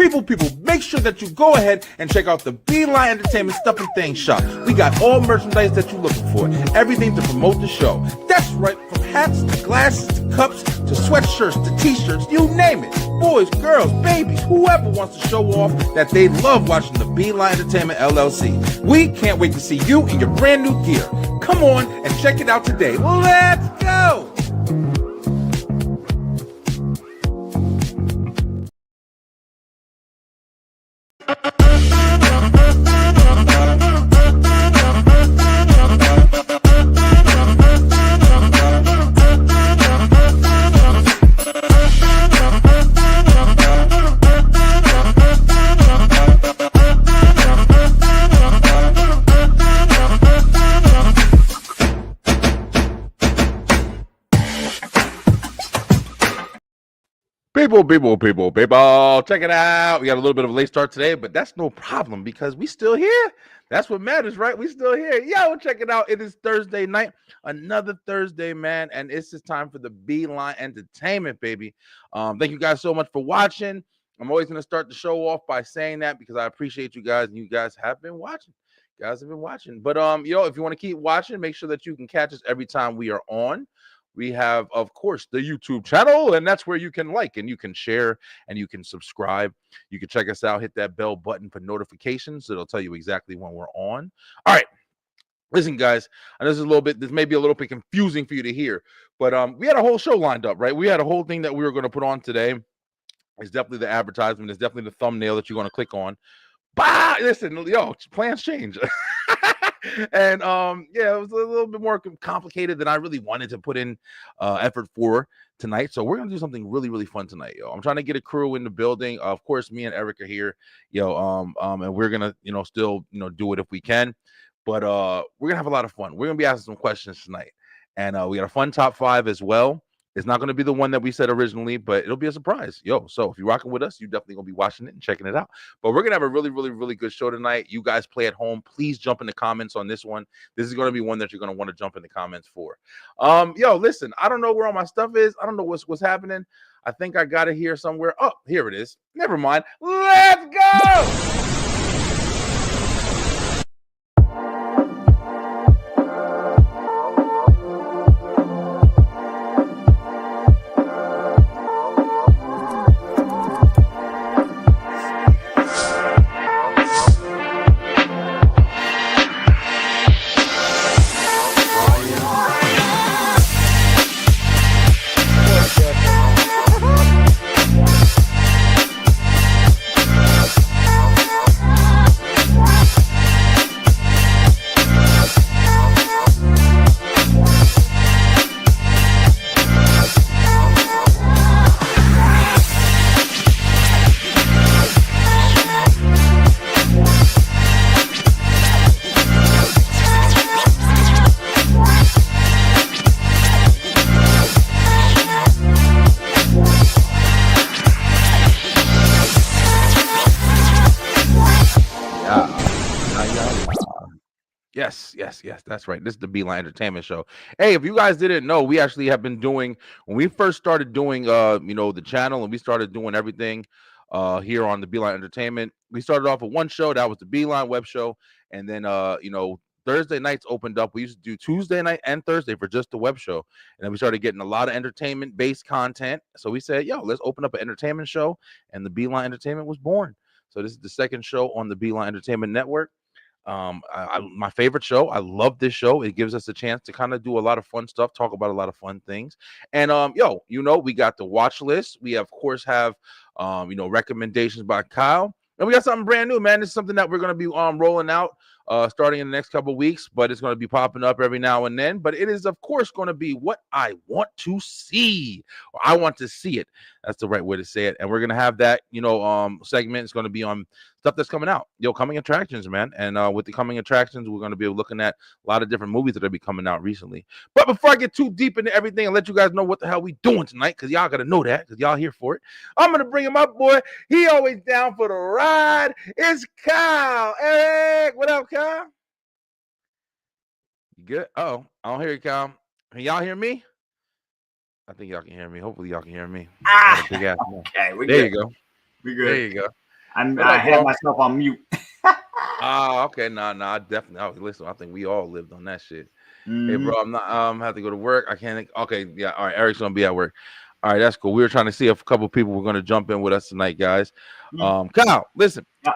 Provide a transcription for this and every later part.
People, make sure that you go ahead and check out the Beeline Entertainment Stuff and Things shop. We got all merchandise that you're looking for. Everything to promote the show. That's right, from hats to glasses to cups to sweatshirts to t-shirts, you name it. Boys, girls, babies, whoever wants to show off that they love watching the Beeline Entertainment LLC. We can't wait to see you in your brand new gear. Come on and check it out today. Let's go! People, check it out. We got a little bit of a late start today, but that's no problem because we still here. That's what matters, right? We still here. Yo, check it out. It is Thursday night, another Thursday, man, and it's just time for the Beeline Entertainment, baby. Thank you guys so much for watching. I'm always going to start the show off by saying that because I appreciate you guys, and you guys have been watching. But if you want to keep watching, make sure that you can catch us every time we are on. We have, of course, the YouTube channel, and that's where you can like and you can share and you can subscribe. You can check us out, hit that bell button for notifications. It'll tell you exactly when we're on. All right. Listen, guys, and this may be a little bit confusing for you to hear, but we had a whole show lined up, right? We had a whole thing that we were going to put on today. It's definitely the advertisement. It's definitely the thumbnail that you're going to click on. Bah! Listen, plans change. And it was a little bit more complicated than I really wanted to put in effort for tonight. So we're gonna do something really, really fun tonight, yo. I'm trying to get a crew in the building. Of course, me and Eric are here, and we're gonna, still, do it if we can. But we're gonna have a lot of fun. We're gonna be asking some questions tonight, and we got a fun top 5 as well. It's not going to be the one that we said originally, but it'll be a surprise. So if you're rocking with us, you're definitely going to be watching it and checking it out. But we're going to have a really, really, really good show tonight. You guys play at home. Please jump in the comments on this one. This is going to be one that you're going to want to jump in the comments for. Listen, I don't know where all my stuff is. I don't know what's happening. I think I got it here somewhere. Oh, here it is. Never mind. Let's go! Yes, that's right. This is the Beeline Entertainment Show. Hey, if you guys didn't know, we actually have been doing, when we first started doing the channel, and we started doing everything here on the Beeline Entertainment. We started off with one show, that was the Beeline Web Show, and then Thursday nights opened up. We used to do Tuesday night and Thursday for just the web show, and then we started getting a lot of entertainment based content. So we said, let's open up an entertainment show, and the Beeline Entertainment was born. So this is the second show on the Beeline Entertainment Network. My favorite show. I love this show. It gives us a chance to kind of do a lot of fun stuff, talk about a lot of fun things. And we got the watch list. We of course have recommendations by Kyle, and we got something brand new, man. This is something that we're going to be rolling out starting in the next couple of weeks, but it's going to be popping up every now and then. But it is, of course, going to be what I want to see, or I want to see it. That's the right way to say it. And we're going to have that, segment. It's going to be on stuff that's coming out, coming attractions, man. And with the coming attractions, we're going to be looking at a lot of different movies that will be coming out recently. But before I get too deep into everything and let you guys know what the hell we doing tonight, because y'all got to know that, because y'all here for it, I'm going to bring him up, boy. He always down for the ride. It's Kyle. Eric, what up, Kyle? You good? Oh, I don't hear you, Kyle. Can y'all hear me? I think y'all can hear me. Hopefully y'all can hear me. Okay, there you go. We good. There you go. What I up, had bro? myself on mute. Okay, nah, I definitely. Listen, I think we all lived on that shit. Hey, Hmm. bro, I'm not. Have to go to work. I can't. Okay, yeah. All right, Eric's gonna be at work. All right, that's cool. We were trying to see if a couple people were gonna jump in with us tonight, guys. Kyle, listen. Yeah.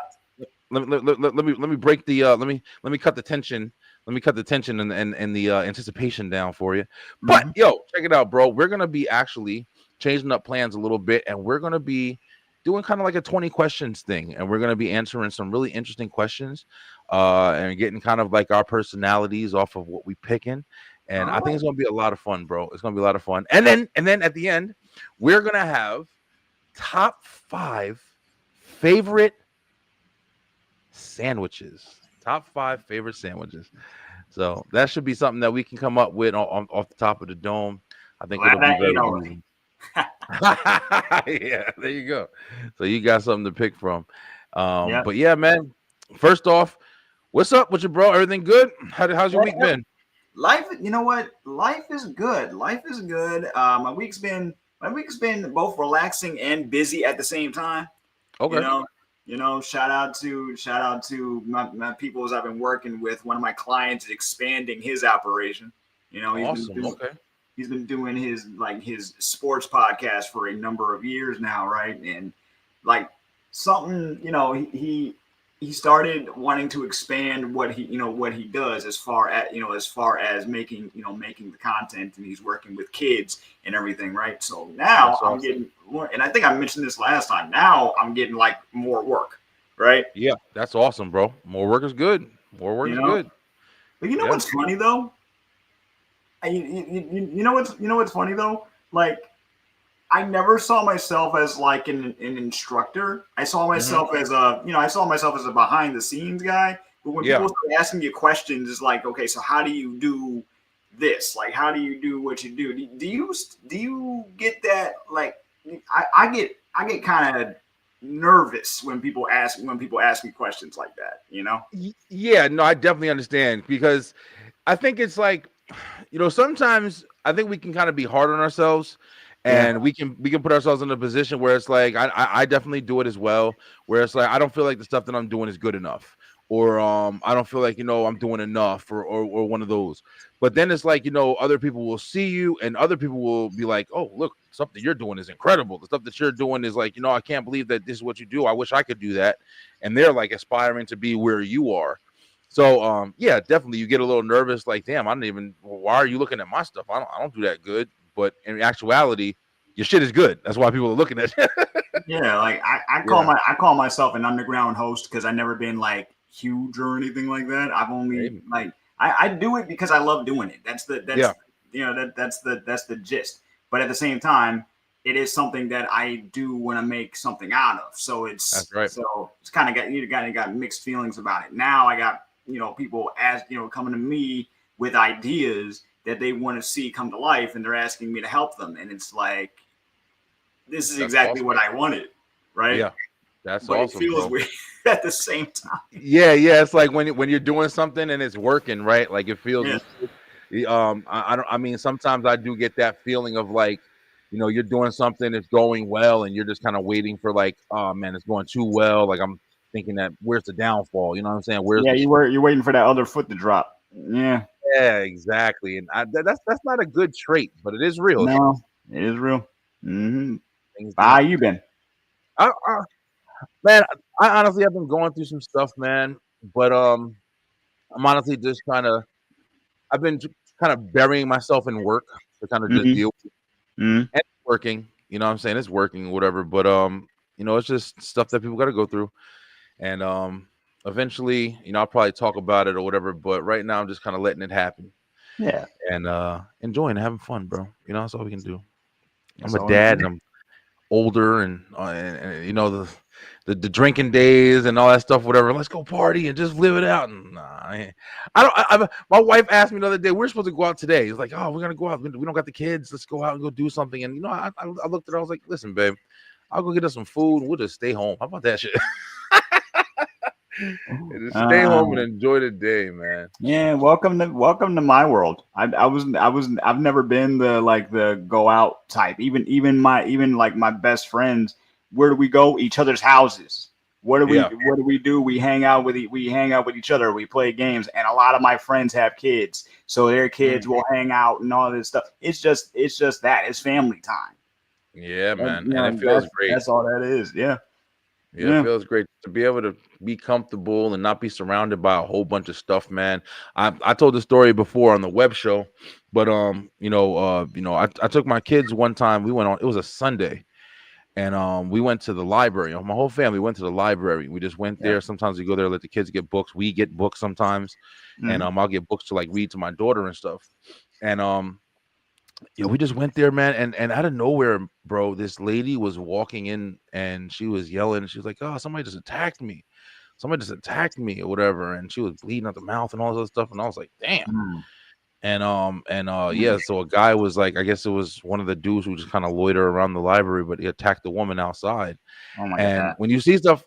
Let me break the let me cut the tension. Let me cut the tension and the anticipation down for you. But Hmm. yo, check it out, bro. We're gonna be actually changing up plans a little bit, and we're gonna be doing kind of like a 20 questions thing, and we're gonna be answering some really interesting questions, and getting kind of like our personalities off of what we picking. And All I think right. it's gonna be a lot of fun, bro. It's gonna be a lot of fun. And then at the end, we're gonna have top 5 favorite sandwiches. Top 5 favorite sandwiches. So that should be something that we can come up with off the top of the dome. I think it'll Glad be I ate very already. easy. Yeah, there you go. So you got something to pick from. Yeah. But yeah, man. First off, what's up with you, bro? Everything good? How's your week Yeah. been? Life, you know what? Life is good. Life is good. My week's been both relaxing and busy at the same time. You Okay. know, shout out to my peoples I've been working with. One of my clients is expanding his operation. You know, Awesome. Okay. he's been doing his sports podcast for a number of years now, right? And like something, he started wanting to expand what he does as far as making the content, and he's working with kids and everything, right? So now That's I'm awesome. getting more, and I think I mentioned this last time. Now I'm getting like more work, right? Yeah, that's awesome, bro. More work is good. More work You is know, good. but you know Yeah. what's funny though? You know what's funny though? Like I never saw myself as like an instructor. Hmm. I saw myself as a behind the scenes guy. But when Yeah. people start asking you questions, it's like, okay, so how do you do this? Like, how do you do what you do? Do you get that? Like, I get kind of nervous when people ask me questions like that. Yeah, no, I definitely understand because I think it's like, sometimes I think we can kind of be hard on ourselves, Yeah. and we can put ourselves in a position where it's like I definitely do it as well, where it's like I don't feel like the stuff that I'm doing is good enough, or I don't feel like I'm doing enough, or one of those. But then it's like other people will see you, and other people will be like, oh, look, something you're doing is incredible. The stuff that you're doing is like, I can't believe that this is what you do. I wish I could do that, and they're like aspiring to be where you are. So yeah, definitely you get a little nervous, like, damn, I don't even why are you looking at my stuff? I don't do that good. But in actuality, your shit is good. That's why people are looking at it. Yeah, like I call Yeah. myself an underground host because I've never been like huge or anything like that. I've only Hey, like I do it because I love doing it. That's yeah, that's the gist. But at the same time, it is something that I do want to make something out of. So that's it's right. so it's kind of got mixed feelings about it. Now I got people coming to me with ideas that they want to see come to life, and they're asking me to help them, and it's like this is That's exactly awesome. what I wanted, right? Yeah, that's But it awesome, feels bro. weird at the same time. Yeah. It's like when you're doing something and it's working, right? Like it feels Yeah. weird. I don't. I mean, sometimes I do get that feeling of like, you're doing something, it's going well, and you're just kind of waiting for like, oh man, it's going too well. Like I'm thinking that where's the downfall? You know what I'm saying? Where's Yeah, the you're waiting for that other foot to drop. Yeah. Yeah, exactly. And that's not a good trait, but it is real. No, it is real. Mm-hmm. Things How don't. you been? I man, I honestly have been going through some stuff, man. But I'm honestly just kind of I've been kind of burying myself in work to kind of just Mm-hmm. deal with Mm-hmm. and it's working. You know what I'm saying? It's working, whatever. But it's just stuff that people got to go through, and eventually, I'll probably talk about it or whatever. But right now, I'm just kind of letting it happen Yeah. and enjoying, having fun, bro. That's all we can do. I'm That's a all we can dad, do. and I'm older, and the drinking days and all that stuff, whatever. Let's go party and just live it out. And nah, I don't. My wife asked me the other day, we're supposed to go out today. It's like, oh, we're gonna go out. We don't got the kids. Let's go out and go do something. And I looked at her. I was like, listen, babe, I'll go get us some food and we'll just stay home. How about that shit? And just stay home and Uh, enjoy the day, man. yeah. Welcome to my world. I've never been the go out type. Even like my best friends. Where do we go? Each other's houses. What do we Yeah. what do we do? We hang out with each other. We play games, and a lot of my friends have kids, so their kids Mm. will hang out and all this stuff. It's just that it's family time. Yeah, And, man. And it feels great. that's all that is. Yeah, Yeah, it yeah, feels great to be able to be comfortable and not be surrounded by a whole bunch of stuff, man. I told the story before on the web show, but I took my kids one time. We went on. It was a Sunday, and we went to the library. My whole family went to the library. We just went yeah. there. Sometimes we go there, let the kids get books. We get books sometimes, and Mhm. I'll get books to like read to my daughter and stuff. And yeah, we just went there, man, and out of nowhere, bro, this lady was walking in and she was yelling. She was like, "Oh, somebody just attacked me! Somebody just attacked me, or whatever." And she was bleeding out the mouth and all this other stuff. And I was like, "Damn!" Mm, mm. Yeah. So a guy was like, I guess it was one of the dudes who just kind of loiter around the library, but he attacked the woman outside. Oh my And god. when you see stuff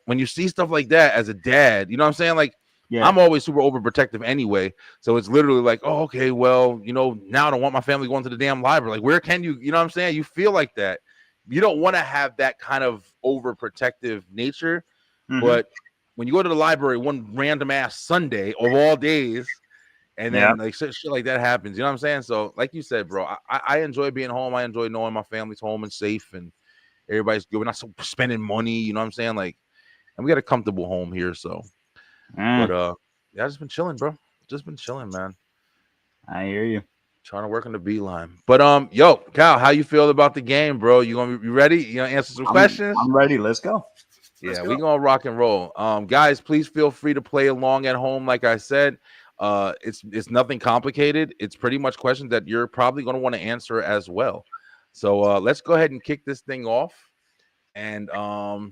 like that as a dad, you know what I'm saying? Like, Yeah. I'm always super overprotective anyway. So it's literally like, oh, okay, well, now I don't want my family going to the damn library. Like, where can you know what I'm saying? You feel like that. You don't want to have that kind of overprotective nature. Hmm. But when you go to the library one random ass Sunday of all days, and Yeah. then like shit like that happens, you know what I'm saying? So, like you said, bro, I enjoy being home. I enjoy knowing my family's home and safe and everybody's good. We're not so spending money, you know what I'm saying? Like, and we got a comfortable home here, so. But Mm, yeah, I just been chilling, bro. Just been chilling, man. I hear you. Trying to work on the beeline. But yo, Cal, how you feel about the game, bro? You ready? You gonna answer some questions? I'm ready. Let's go. Let's Yeah, we go. gonna rock and roll. Guys, please feel free to play along at home. Like I said, it's nothing complicated. It's pretty much questions that you're probably gonna want to answer as well. So let's go ahead and kick this thing off and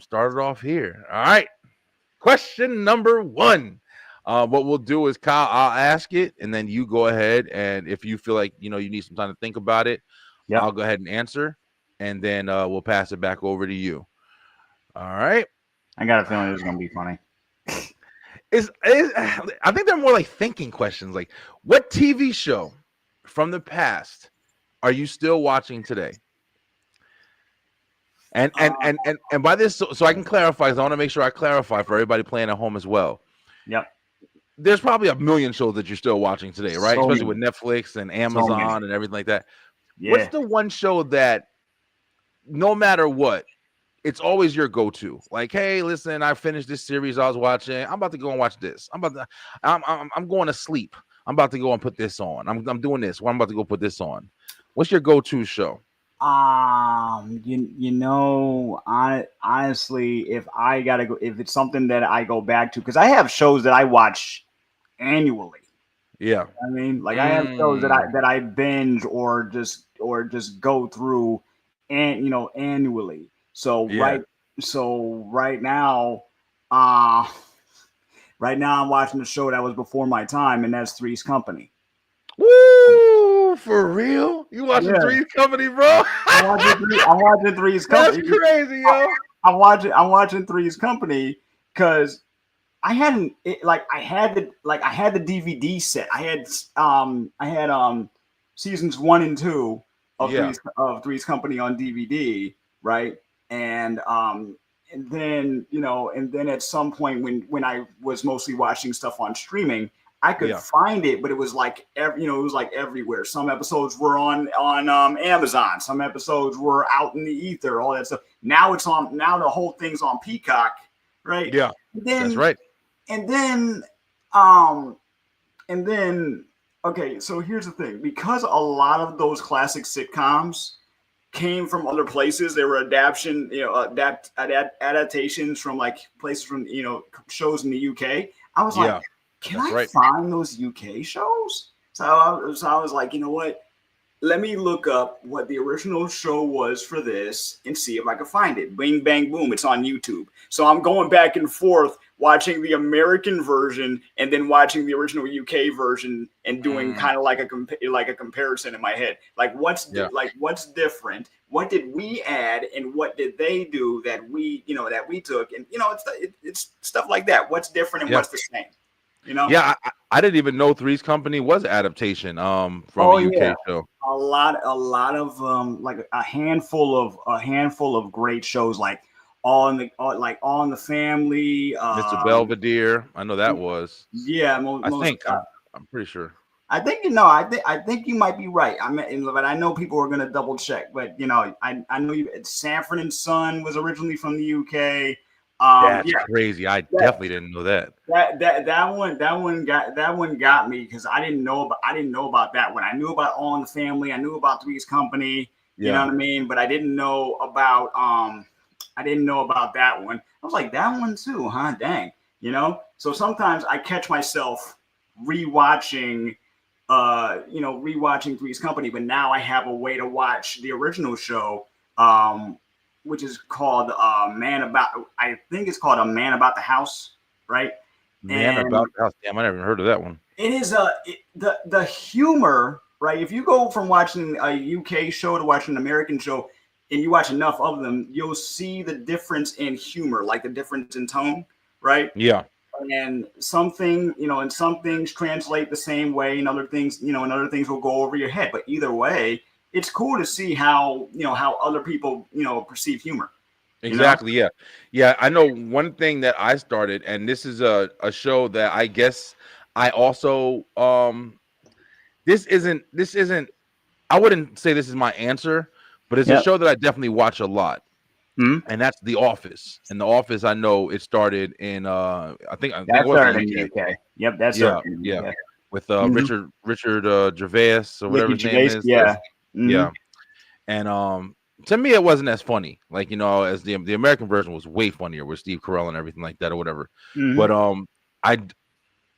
start it off here. All right. Question number one. What we'll do is, Kyle, I'll ask it, and then you go ahead. And if you feel like you need some time to think about it, Yep. I'll go ahead and answer, and then we'll pass it back over to you. All right. I got a feeling this is gonna be funny. I think they're more like thinking questions. Like, what TV show from the past are you still watching today? And by this, so I can clarify, because I want to make sure I clarify for everybody playing at home as well. Yep. There's probably a million shows that you're still watching today, right? So Especially with many. Netflix and So many. Amazon and everything like that. What's Yeah. the one show that no matter what, it's always your go-to? Like, hey, listen, I finished this series I was watching. I'm about to go and watch this. I'm going to sleep. I'm about to go and put this on. I'm doing this. Well, I'm about to go put this on. What's your go-to show? I honestly, if I gotta go, if it's something that I go back to, because I have shows that I watch annually. Yeah. I mean, like I have shows that I Mm, that I binge or just go through, and annually. So yeah. right now, uh right now I'm watching a show that was before my time, and that's Three's Company. Woo! For real? You watching Yeah, Three's Company, bro? I'm watching Three's That's Company. crazy, yo. I'm watching Three's Company because I hadn't it, like I had the DVD set. I had seasons 1 and 2 of Yeah. Three's Company on DVD, right? And and then at some point when I was mostly watching stuff on streaming, I could Yeah. find it, but it was like it was like everywhere. Some episodes were on Amazon, some episodes were out in the ether, all that stuff. Now it's on. Now the whole thing's on Peacock, right? Yeah. That's Then right. and then um and then okay, so here's the thing, because a lot of those classic sitcoms came from other places. They were adaptations from like places from shows in the UK. I was like, Yeah. can That's I right. find those UK shows? So I was like, you know what, let me look up what the original show was for this and see if I can find it. Bing, bang, boom. It's on YouTube. So I'm going back and forth watching the American version and then watching the original UK version and doing Mm, kind of like a comparison in my head. Like yeah. what's different? What did we add and what did they do that we took? And it's stuff like that. What's different and Yeah. what's the same? You know? Yeah. I didn't even know Three's Company was adaptation from a Oh yeah. UK show. A lot of like a handful of great shows like All in the Family. Mr. Belvedere. I know that was. Yeah, I most. think I'm pretty sure. I think you know. I think you might be right. But I know people are gonna double check. But I know you. Sanford and Son was originally from the UK. That's Yeah, crazy. I that definitely didn't know that. that one got me because I didn't know about that one. I knew about All in the Family. I knew about Three's Company. You know Yeah. what I mean? But I didn't know about that one. I was like, that one too, huh? Dang. So sometimes I catch myself rewatching rewatching Three's Company, but now I have a way to watch the original show, which is called Man About. I think it's called A Man About the House, right? Man And about the house. Damn, I never heard of that one. it is the humor, right? If you go from watching a UK show to watching an American show, and you watch enough of them, you'll see the difference in humor, like the difference in tone, right? Yeah. And some things translate the same way, and other things will go over your head. But either way, it's cool to see how other people perceive humor. You know? Exactly. Yeah. Yeah. I know one thing that I started, and this is a show that I guess I also this isn't I wouldn't say this is my answer, but it's a Yep. show that I definitely watch a lot. Hmm. And that's The Office. And The Office, I know it started in I think it That was the started in the UK. UK. Yep, that Yeah, started in the yeah. UK. With Hmm. Richard Gervais or whatever Ricky his name Gervais. is. Yeah. Hmm. Yeah. And to me it wasn't as funny. Like, as the American version was way funnier with Steve Carell and everything like that or whatever. Hmm. But I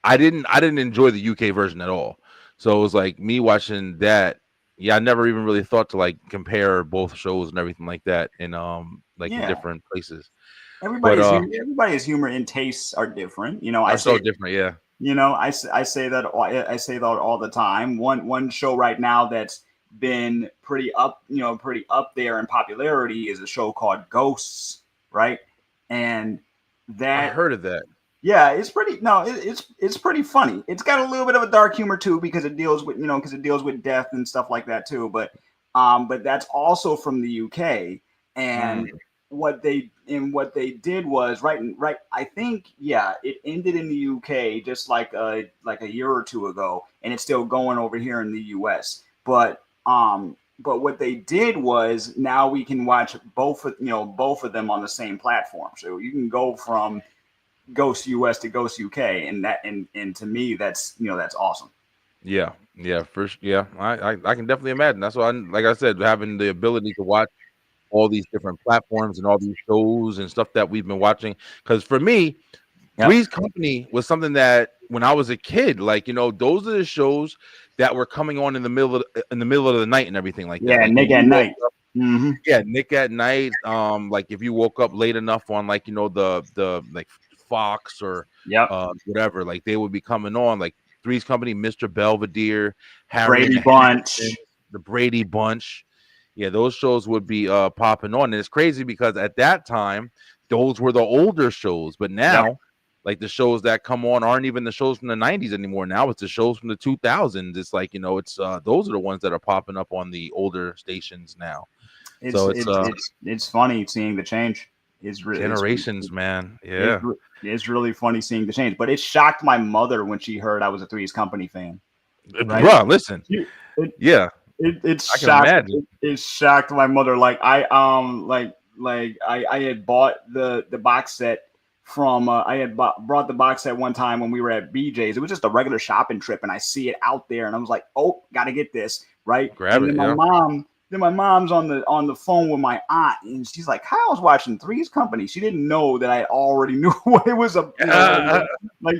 I didn't enjoy the UK version at all. So it was like me watching that. Yeah, I never even really thought to like compare both shows and everything like that in like in Yeah. different places. But Everybody's humor and tastes are different. I are so say different, yeah. I say that all the time. One show right now that's been pretty up there in popularity is a show called Ghosts, right? And I that heard of that. yeah, it's pretty no, it's pretty funny. It's got a little bit of a dark humor too because it deals with death and stuff like that too. But that's also from the UK. Mm, And what they did was right. I think yeah, it ended in the UK just like a year or two ago, and it's still going over here in the US. But what they did was now we can watch both of them on the same platform. So you can go from Ghost US to Ghost UK, and to me that's awesome. yeah, yeah, yeah. I can definitely imagine. That's why, like I said, having the ability to watch all these different platforms and all these shows and stuff that we've been watching. Because for me, Yep. Three's Company was something that when I was a kid, like those are the shows that were coming on in the middle of the night and everything like that. Yeah, Like when Nick at you woke Night. up, Hmm. yeah, Nick at Night. Like if you woke up late enough on like the like Fox or Yep. whatever, like they would be coming on like Three's Company, Mr. Belvedere, Harry and Brady the Bunch. Hendersons, the Brady Bunch. Yeah, those shows would be popping on. And it's crazy because at that time, those were the older shows. But Yep. now, like the shows that come on aren't even the shows from the 90s anymore. Now it's the shows from the 2000s. It's like, it's those are the ones that are popping up on the older stations now. It's So it's it's it's it's funny seeing the change. generations, man. It's Yeah. it's really funny seeing the change. But it shocked my mother when she heard I was a Three's Company fan. Right? Bro, listen. It Yeah, it I can shocked imagine. it shocked my mother. I had bought the box set from I had brought the box set one time when we were at BJ's. It was just a regular shopping trip, and I see it out there, and I was like, "Oh, gotta get this!" Right? Grab And it. Yeah. then my mom's on the phone with my aunt, and she's like, "Kyle's watching Three's Company." She didn't know that I already knew what it was. Like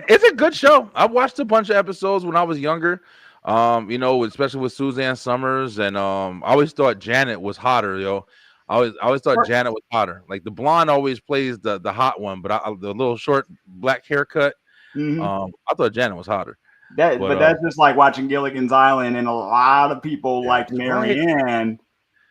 It's a good show. I watched a bunch of episodes when I was younger. Especially with Suzanne Summers, and I always thought Janet was hotter, yo. I always thought Janet was hotter. Like the blonde always plays the hot one, but the little short black haircut. mhm. I thought Janet was hotter. But But that's just like watching Gilligan's Island, and a lot of people like that's right. Marianne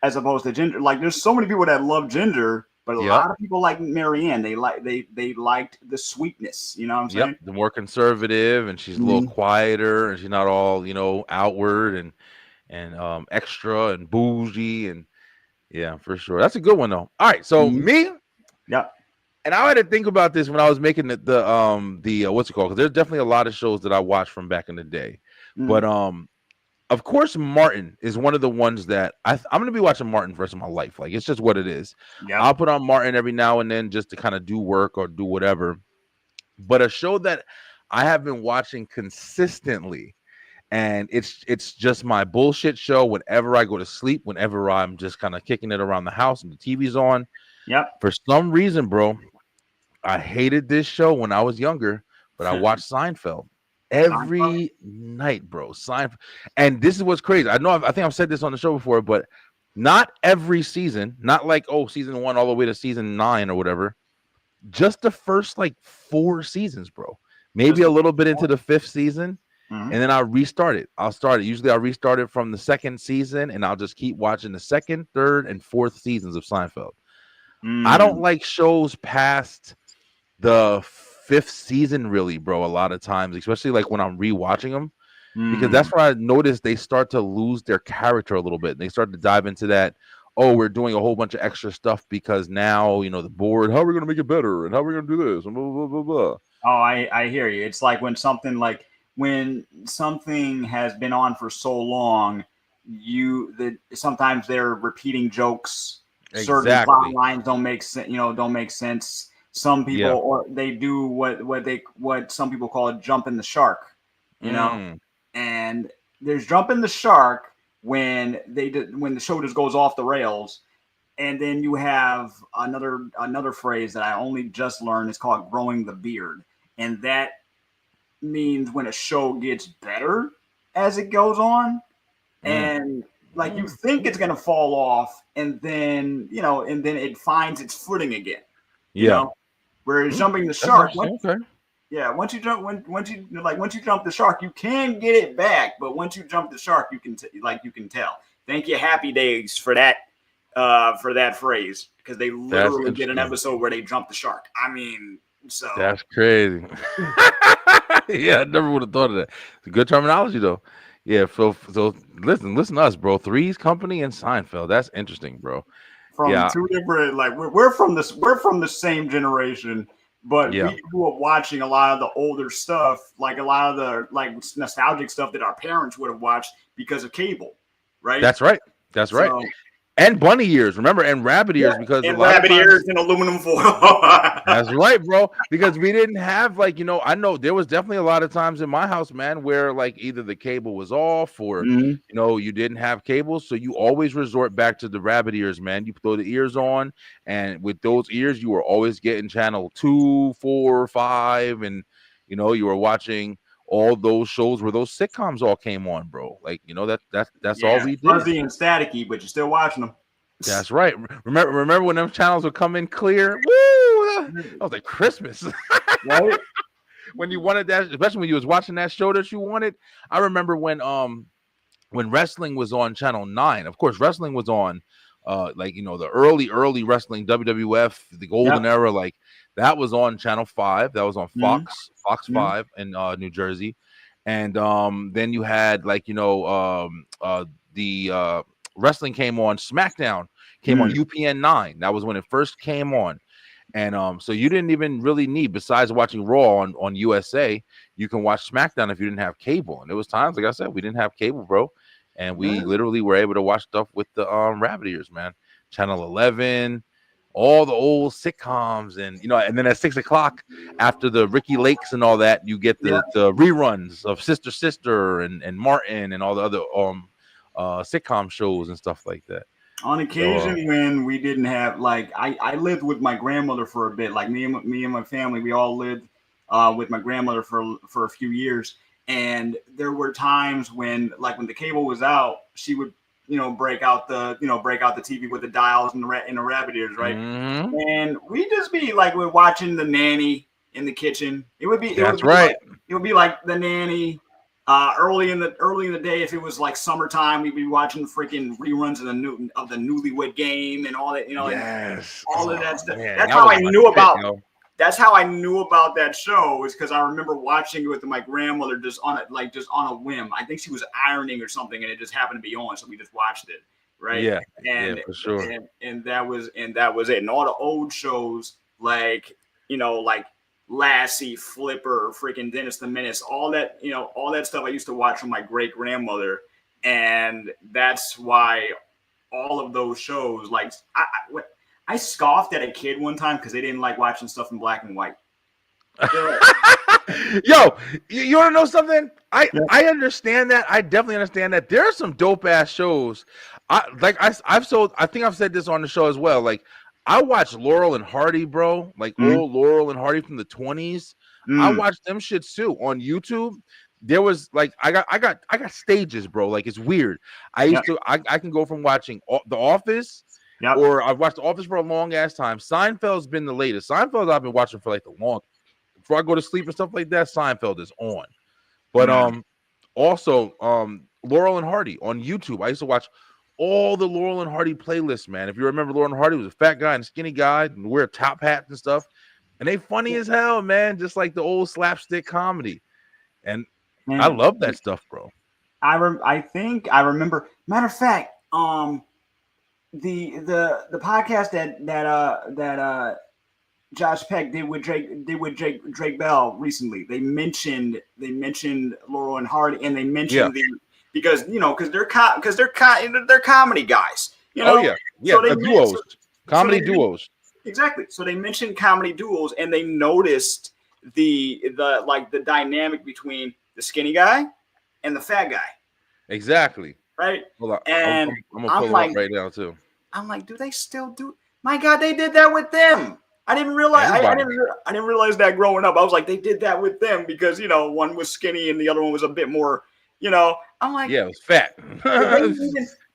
as opposed to Ginger. Like, there's so many people that love Ginger, but a Yep. lot of people like Marianne. They liked the sweetness. You know what I'm Yep. saying? The more conservative, and she's a little Mhm. quieter, and she's not all outward and extra and bougie and yeah, for sure. That's a good one though. All right, so Mhm. me. Yep. And I had to think about this when I was making the what's it called? Because there's definitely a lot of shows that I watched from back in the day. But of course, Martin is one of the ones that I'm going to be watching Martin for the rest of my life. Like, it's just what it is. Yep. I'll put on Martin every now and then just to kind of do work or do whatever. But a show that I have been watching consistently, and it's just my bullshit show whenever I go to sleep, whenever I'm just kind of kicking it around the house and the TV's on. Yep. For some reason, bro, I hated this show when I was younger, but I watched Seinfeld every night, bro. Seinfeld, and this is what's crazy. I think I've said this on the show before, but not every season, not like season 1 all the way to season 9 or whatever. Just the first like 4 seasons, bro. Maybe a little bit into the 5th season, and then I'll restart it. Usually I'll restart it from the 2nd season, and I'll just keep watching the 2nd, 3rd, and 4th seasons of Seinfeld. I don't like shows past the 5th season, really, bro. A lot of times, especially like when I'm rewatching them, because that's where I noticed they start to lose their character a little bit. They start to dive into that. Oh, we're doing a whole bunch of extra stuff because now the board. How are we going to make it better? And how are we going to do this? And blah blah blah blah. Oh, I hear you. It's like when something has been on for so long, sometimes they're repeating jokes. Exactly. Certain plot lines don't make sense. Don't make sense. Some people or they do what some people call a jump in the shark. And there's jump in the shark when when the show just goes off the rails. And then you have another phrase that I only just learned. It's called growing the beard. And that means when a show gets better as it goes on. And like you think it's going to fall off, and then it finds its footing again. Whereas jumping the shark, once you jump the shark, you can get it back. But once you jump the shark, you can tell. Thank you, Happy Days, for that phrase, because they literally did an episode where they jumped the shark. I mean, so that's crazy. Yeah, I never would have thought of that. It's a good terminology though. Yeah, so listen to us, bro. Three's Company and Seinfeld. That's interesting, bro. From two different, like we're from the same generation, but we grew up watching a lot of the older stuff, like a lot of the like nostalgic stuff that our parents would have watched because of cable, right? That's right. And bunny ears, remember, and rabbit ears, because and rabbit ears and aluminum foil. That's right, bro. Because we didn't have I know there was definitely a lot of times in my house, man, where like either the cable was off or you didn't have cable, so you always resort back to the rabbit ears, man. You throw the ears on, and with those ears, you were always getting channel 2, 4, 5, and you were watching all those shows where those sitcoms all came on, bro. Like, that's all we did. Fuzzy and staticky, but you're still watching them. That's right. Remember when them channels would come in clear? Woo! That was like Christmas. Right? When you wanted that, especially when you was watching that show that you wanted. I remember when wrestling was on Channel 9. Of course, wrestling was on the early wrestling, WWF, the golden era, like that was on Channel 5. That was on Fox 5 in New Jersey. And then you had the wrestling came on, SmackDown came on UPN 9. That was when it first came on. And so you didn't even really need, besides watching Raw on USA, you can watch SmackDown if you didn't have cable. And there was times, like I said, we didn't have cable, bro. And we literally were able to watch stuff with the rabbit ears, man. Channel 11, all the old sitcoms, and and then at 6 o'clock after the Ricky Lakes and all that, you get the reruns of Sister and Martin and all the other sitcom shows and stuff like that. On occasion, when we didn't have, like, I lived with my grandmother for a bit. Like me and my family, we all lived with my grandmother for a few years. And there were times when the cable was out, she would break out the TV with the dials and the rabbit ears, right? And we'd just be like, we're watching The Nanny in the kitchen. It would be like The Nanny. Early in the day, if it was like summertime, we'd be watching freaking reruns of the Newlywed Game and all that, all of that stuff. Man, that's how I knew about. That's how I knew about that show, is because I remember watching it with my grandmother just on a whim. I think she was ironing or something, and it just happened to be on, so we just watched it, right? Yeah, for sure. And that was it. And all the old shows like, like Lassie, Flipper, freaking Dennis the Menace, all that, all that stuff I used to watch from my great grandmother. And that's why all of those shows, like, I scoffed at a kid one time because they didn't like watching stuff in black and white. Yo, you want to know something? I understand that. I definitely understand that. There are some dope ass shows. I think I've said this on the show as well. Like, I watched Laurel and Hardy, bro. Like old Laurel and Hardy from the 20s. I watched them shits too on YouTube. There was like I got stages, bro. Like, it's weird. I can go from watching The Office. Yep. Or I've watched The Office for a long ass time. Seinfeld's been the latest. Seinfeld I've been watching for like the long. Before I go to sleep and stuff like that, Seinfeld is on. But also Laurel and Hardy on YouTube. I used to watch all the Laurel and Hardy playlists, man. If you remember, Laurel and Hardy was a fat guy and a skinny guy and wear top hats and stuff. And they funny as hell, man. Just like the old slapstick comedy. And I love that stuff, bro. I think I remember. Matter of fact, the podcast that Josh Peck did with Drake Bell recently. They mentioned Laurel and Hardy, and they mentioned because they're comedy guys. Oh yeah, so the duos, comedy duos. Exactly. So they mentioned comedy duos, and they noticed the dynamic between the skinny guy and the fat guy. Exactly. Right. Hold on. And I'm gonna pull it up right now too. I'm like, do they still do? My God, they did that with them. I didn't realize. I didn't realize that growing up. I was like, they did that with them because one was skinny and the other one was a bit more. I'm like, yeah, it was fat.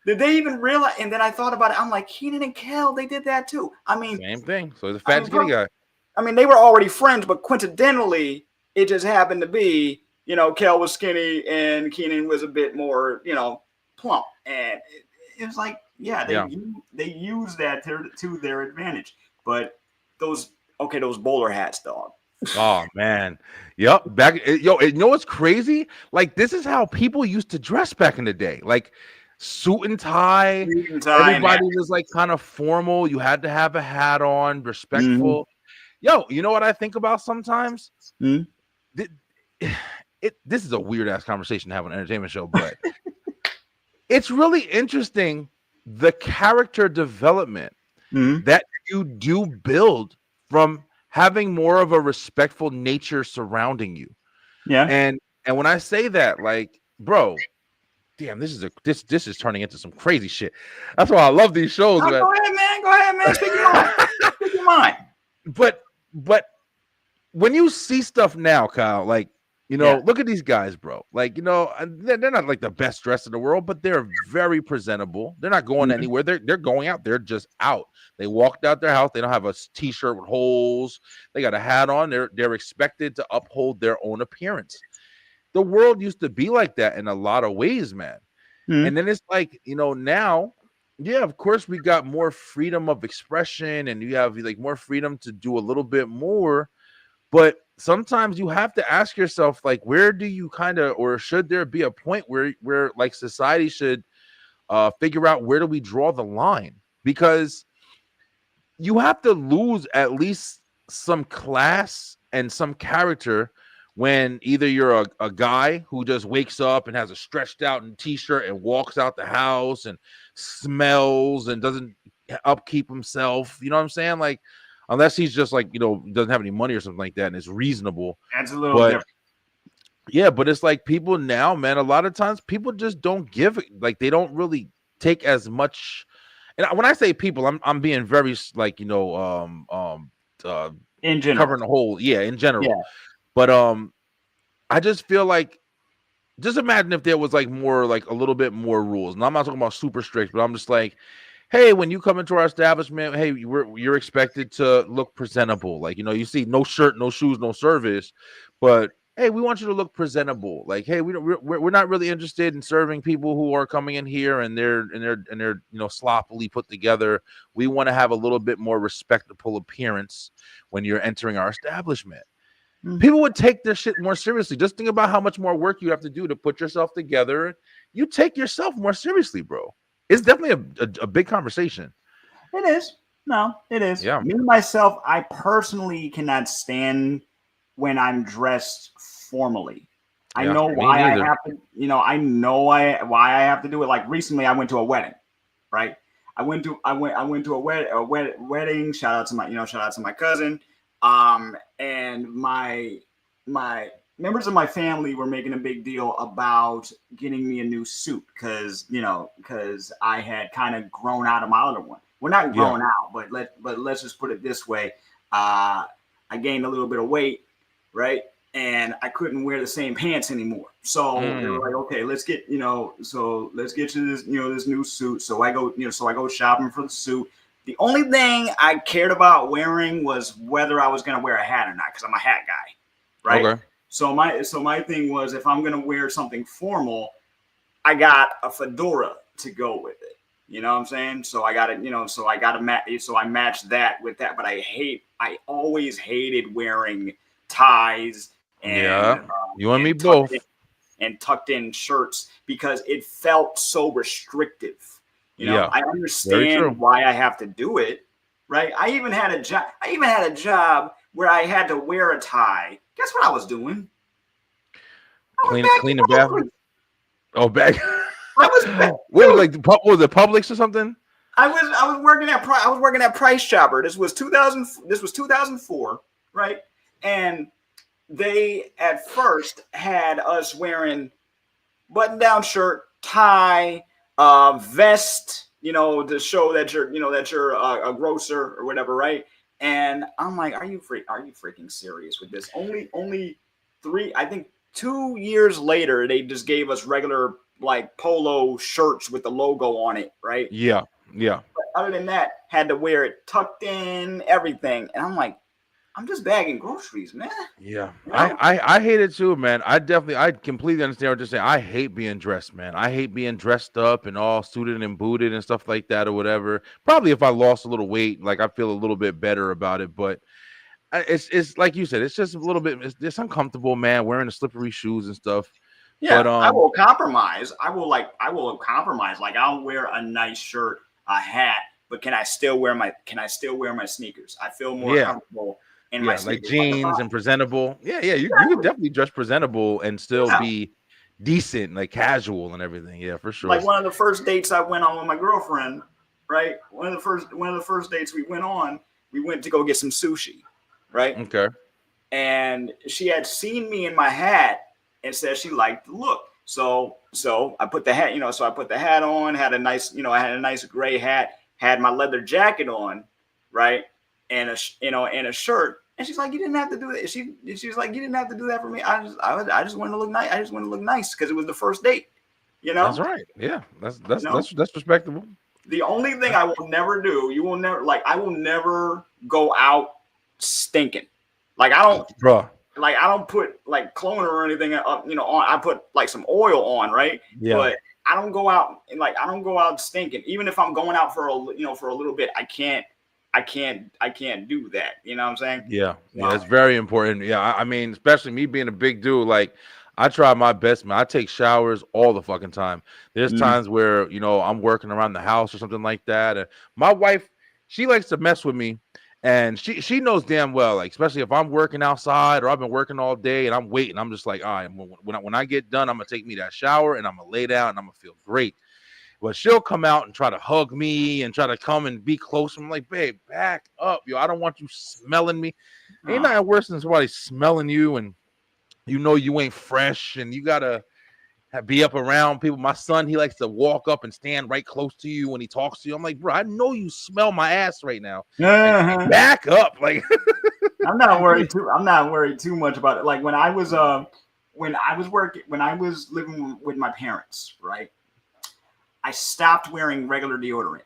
Did they even realize? And then I thought about it. I'm like, Keenan and Kel, they did that too. I mean, same thing. So the fat skinny guy. I mean, they were already friends, but coincidentally, it just happened to be, Kel was skinny and Keenan was a bit more, plump, and it was like, they use that to their advantage. But those bowler hats, dog. Oh man, yep. You know what's crazy? Like, this is how people used to dress back in the day. Like, suit and tie. Everybody was like kind of formal. You had to have a hat on, respectful. Yo, you know what I think about sometimes? This is a weird ass conversation to have on an entertainment show, but it's really interesting the character development that you do build from having more of a respectful nature surrounding you. Yeah. And when I say that, like, bro, damn, this is turning into some crazy shit. That's why I love these shows. Oh, go ahead, man. Speak your mind. But when you see stuff now, Kyle, like, look at these guys, bro. Like, they're not like the best dressed in the world, but they're very presentable. They're not going anywhere. They're going out. They're just out. They walked out their house. They don't have a t-shirt with holes. They got a hat on. They're expected to uphold their own appearance. The world used to be like that in a lot of ways, man. And then it's like, now, yeah, of course we got more freedom of expression and you have like more freedom to do a little bit more. But sometimes you have to ask yourself, like, where do you or should there be a point where like society should figure out where do we draw the line? Because you have to lose at least some class and some character when either you're a guy who just wakes up and has a stretched out t-shirt and walks out the house and smells and doesn't upkeep himself. You know what I'm saying? Like, unless he's just like, doesn't have any money or something like that and is reasonable. That's a little different. Yeah, but it's like people now, man, a lot of times people just don't give it. Like, they don't really take as much. And when I say people, I'm being very like, in general, covering the whole, in general. Yeah. But I just feel like, just imagine if there was like more, like a little bit more rules. And I'm not talking about super strict, but I'm just like, hey, when you come into our establishment, hey, you're expected to look presentable. Like, you see no shirt, no shoes, no service, but hey, we want you to look presentable. Like, hey, we're not really interested in serving people who are coming in here and they're sloppily put together. We want to have a little bit more respectable appearance when you're entering our establishment. People would take this shit more seriously. Just think about how much more work you have to do to put yourself together. You take yourself more seriously, bro. It's definitely a big conversation. It is. No, it is. Yeah. Me myself, I personally cannot stand when I'm dressed formally. I Yeah. know Me why I neither. have to, I know why I have to do it. Like recently I went to a wedding, right? I went to a wedding. Shout out to my cousin. And my members of my family were making a big deal about getting me a new suit because I had kind of grown out of my other one. Well, not Yeah. grown out, but let's just put it this way. I gained a little bit of weight, right? And I couldn't wear the same pants anymore. So they were Mm. like, okay, let's get you this new suit. So I go shopping for the suit. The only thing I cared about wearing was whether I was going to wear a hat or not, because I'm a hat guy, right? Okay. So my thing was, if I'm going to wear something formal, I got a fedora to go with it. You know what I'm saying? So I got it. So I got to match. So I matched that with that. But I always hated wearing ties and Yeah. You and me and tucked in both. and tucked in shirts because it felt so restrictive. Yeah. I Very understand true. why I have to do it, right? I even had a job. I even had a job where I had to wear a tie. Guess what I was doing? I was Clean the back bathroom. Oh, back. I was back, What was dude. like was it Publix or something? I was working at Price Chopper. This was 2004, right? And they at first had us wearing button-down shirt, tie, vest, to show that you're a grocer or whatever, right? And I'm like, are you freaking serious with this? Only I think 2 years later, they just gave us regular like polo shirts with the logo on it, right? Yeah. Yeah. But other than that, had to wear it tucked in, everything. And I'm like, I'm just bagging groceries, man. Yeah, You I, know? I I hate it too, man. I completely understand what you're saying. I hate being dressed, man. I hate being dressed up and all suited and booted and stuff like that or whatever. Probably if I lost a little weight, like I feel a little bit better about it. But it's like you said, it's just a little bit. It's uncomfortable, man. Wearing the slippery shoes and stuff. But Yeah, I will compromise. I will compromise. Like I'll wear a nice shirt, a hat, but can I still wear my sneakers? I feel more yeah, comfortable in my yeah, like sneakers. Like if I jeans and presentable. Yeah, yeah. You could exactly, definitely dress presentable and still yeah. be decent, like casual and everything. Yeah, for sure. Like one of the first dates I went on with my girlfriend, right? One of the first dates we went on, we went to go get some sushi, right? Okay. And she had seen me in my hat and said she liked the look. So I put the hat, so I put the hat on, had a nice, I had a nice gray hat, had my leather jacket on, right, and and a shirt. And she's like, you didn't have to do that. She's like, you didn't have to do that for me. I just wanted to look nice. I just wanted to look nice because it was the first date, you That's know, right. Yeah, you know. that's respectable, The only thing I will never do, I will never go out stinking. Like bro. I don't put like cologne or anything up, on. I put like some oil on, right? Yeah, But I don't go out stinking. Even if I'm going out for for a little bit, I can't do that. You know what I'm saying? yeah, yeah. No. It's very important. Yeah, I mean, especially me being a big dude, like I try my best, man. I take showers all the fucking time. There's Mm. times where I'm working around the house or something like that, and my wife, she likes to mess with me, and she knows damn well, like especially if I'm working outside or I've been working all day and I'm waiting, I'm just like, all right, when I get done, I'm gonna take me that shower and I'm gonna lay down and I'm gonna feel great. But she'll come out and try to hug me and try to come and be close. I'm like, babe, back up, yo. I don't want you smelling me. Ain't Oh. nothing worse than somebody smelling you and you ain't fresh and you gotta be up around people. My son, he likes to walk up and stand right close to you when he talks to you. I'm like, bro, I know you smell my ass right now. Like, Uh-huh. back up. Like, I'm not worried too much about it. Like when I was living with my parents, right? I stopped wearing regular deodorant,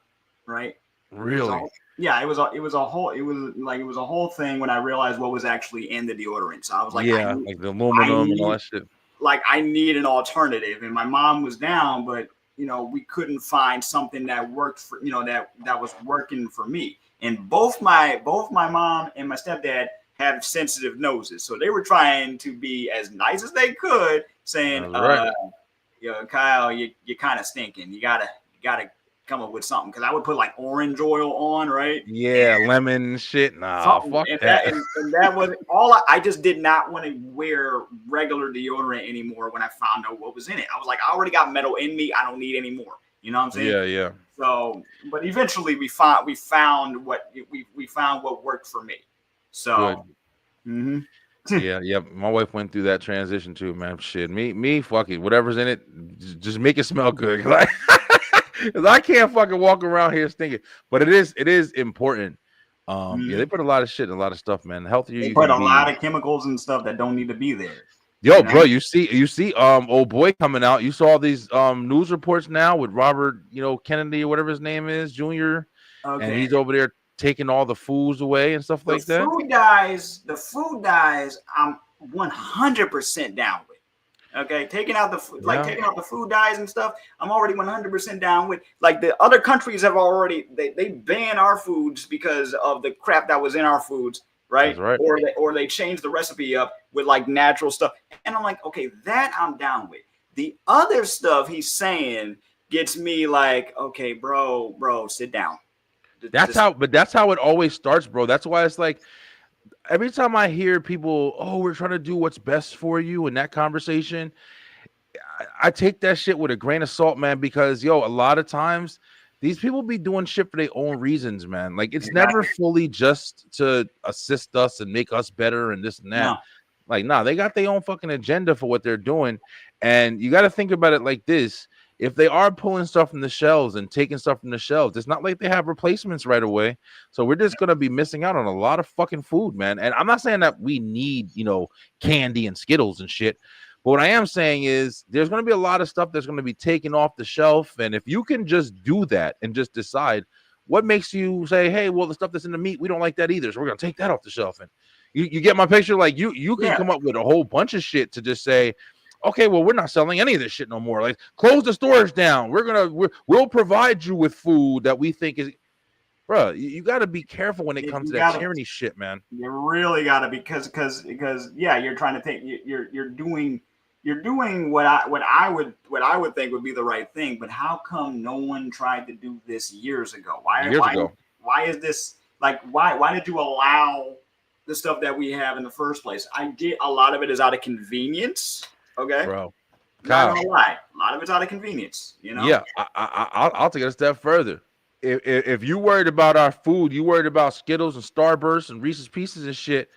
right? It was really? all yeah, it was a whole thing when I realized what was actually in the deodorant. So I was like, Yeah, like the I aluminum and all need that shit. I need an alternative. And my mom was down, but we couldn't find something that worked for that was working for me. And both my mom and my stepdad have sensitive noses, so they were trying to be as nice as they could, saying, That's right. Kyle, you're kind of stinking. You gotta come up with something because I would put like orange oil on, right? Yeah, lemon shit. Nah, Something, fuck and that. that was all. I just did not want to wear regular deodorant anymore when I found out what was in it. I was like, I already got metal in me. I don't need any more. You know what I'm saying? Yeah, yeah. So, but eventually we found what worked for me. So, Good. Yeah. My wife went through that transition too, man. Shit, me, fuck it. Whatever's in it, just make it smell good. Like, because I can't fucking walk around here stinking. But it is important. Yeah, they put a lot of shit and a lot of stuff, man. The healthier they you put can a be. lot of chemicals and stuff that don't need to be there. Yo, bro, you see, old boy coming out. You saw these news reports now with Robert, Kennedy or whatever his name is, Jr. Okay. And he's over there taking all the foods away and stuff like that. The food dyes, I'm 100% down with. Okay, taking out the food dyes and stuff, I'm already 100% down with. Like the other countries have already they ban our foods because of the crap that was in our foods, right? That's right. Or they change the recipe up with like natural stuff, and I'm like, okay, that I'm down with. The other stuff he's saying gets me like, okay, bro, sit down. That's how it always starts, bro. That's why it's like every time I hear people, oh, we're trying to do what's best for you in that conversation, I take that shit with a grain of salt, man, because a lot of times these people be doing shit for their own reasons, man. Like it's never fully just to assist us and make us better and this and that. No. Like, nah, they got their own fucking agenda for what they're doing. And you got to think about it like this. If they are pulling stuff from the shelves and taking stuff from the shelves, it's not like they have replacements right away. So we're just going to be missing out on a lot of fucking food, man. And I'm not saying that we need, candy and Skittles and shit. But what I am saying is there's going to be a lot of stuff that's going to be taken off the shelf. And if you can just do that and just decide what makes you say, hey, well, the stuff that's in the meat, we don't like that either. So we're going to take that off the shelf. And you get my picture? Like you can come up with a whole bunch of shit to just say, okay, well, we're not selling any of this shit no more. Like, close the storage down. We'll provide you with food that we think is, bro. You got to be careful when it comes to that tyranny shit, man. You really got to, because you're trying to take you're doing what I would think would be the right thing. But how come no one tried to do this years ago? Why is this like why did you allow the stuff that we have in the first place? I get a lot of it is out of convenience. Okay, bro. Not gonna lie. A lot of it's out of convenience. Yeah, I'll take it a step further. If you worried about our food, you worried about Skittles and Starbursts and Reese's Pieces and shit,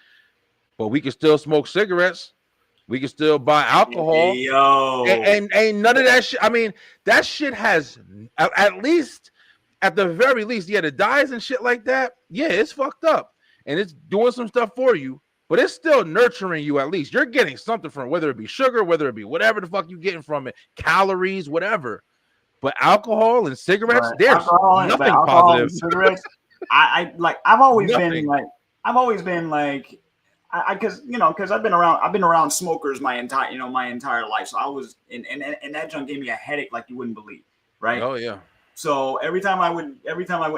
but we can still smoke cigarettes. We can still buy alcohol. And ain't none of that shit. I mean, that shit has at the very least, the dyes and shit like that. Yeah, it's fucked up and it's doing some stuff for you. But it's still nurturing you at least. You're getting something from it, whether it be sugar, whether it be whatever the fuck you're getting from it, calories, whatever. But alcohol and cigarettes, there's nothing positive. Cigarettes, I've always been like, because I've been around smokers my entire life. So I was, and that junk gave me a headache like you wouldn't believe, right? Oh yeah. So every time I would,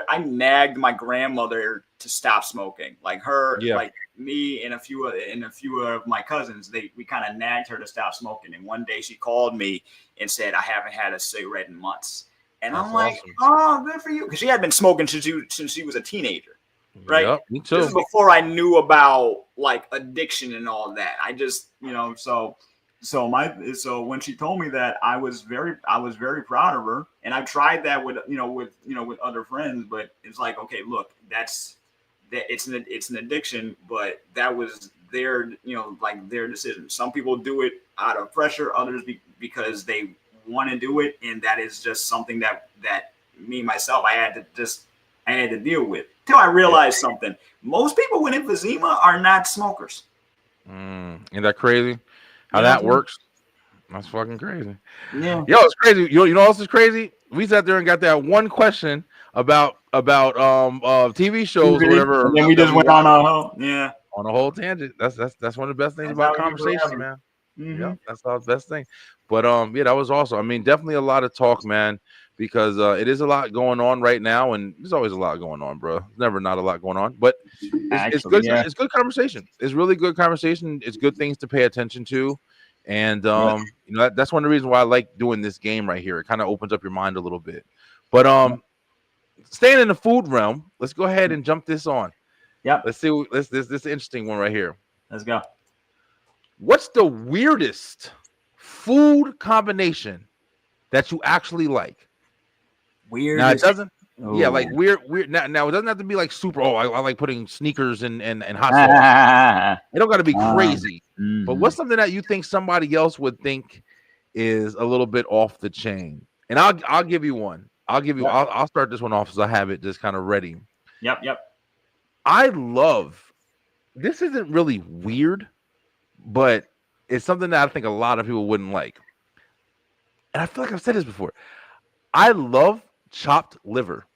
I nagged my grandmother to stop smoking. Like her, like me and a few of my cousins, we kind of nagged her to stop smoking. And one day she called me and said, I haven't had a cigarette in months. And I'm like, oh, good for you. Because she had been smoking since she was a teenager. Right. Yep, me too. This is before I knew about like addiction and all that. I just, so when she told me that, I was very proud of her, and I've tried that with other friends, but it's like, okay, look, it's an addiction, but that was their decision. Some people do it out of pressure, others because they want to do it, and that is just something that me myself I had to deal with till I realized something. Most people with emphysema are not smokers. Isn't that crazy? How that works? That's fucking crazy. Yeah. Yo, it's crazy. You know what else is crazy? We sat there and got that one question about TV shows or whatever. And then we just went on a whole tangent. That's one of the best things about conversations, man. Mm-hmm. Yeah, that's the best thing. But that was awesome. I mean, definitely a lot of talk, man, because it is a lot going on right now, and there's always a lot going on, bro. There's never not a lot going on, but it's good. Yeah. It's good conversation. It's really good conversation. It's good things to pay attention to, and that's one of the reasons why I like doing this game right here. It kind of opens up your mind a little bit. But staying in the food realm, let's go ahead and jump this on. Yep. Let's see. This is an interesting one right here. Let's go. What's the weirdest food combination that you actually like? Weird. Now it doesn't. Ooh. Yeah, like weird. Now it doesn't have to be like super. Oh, I like putting sneakers and hot sauce. It don't got to be crazy. But what's something that you think somebody else would think is a little bit off the chain? And I'll give you one. I'll start this one off as I have it just kind of ready. Yep. I love. This isn't really weird, but it's something that I think a lot of people wouldn't like. And I feel like I've said this before. I love chopped liver.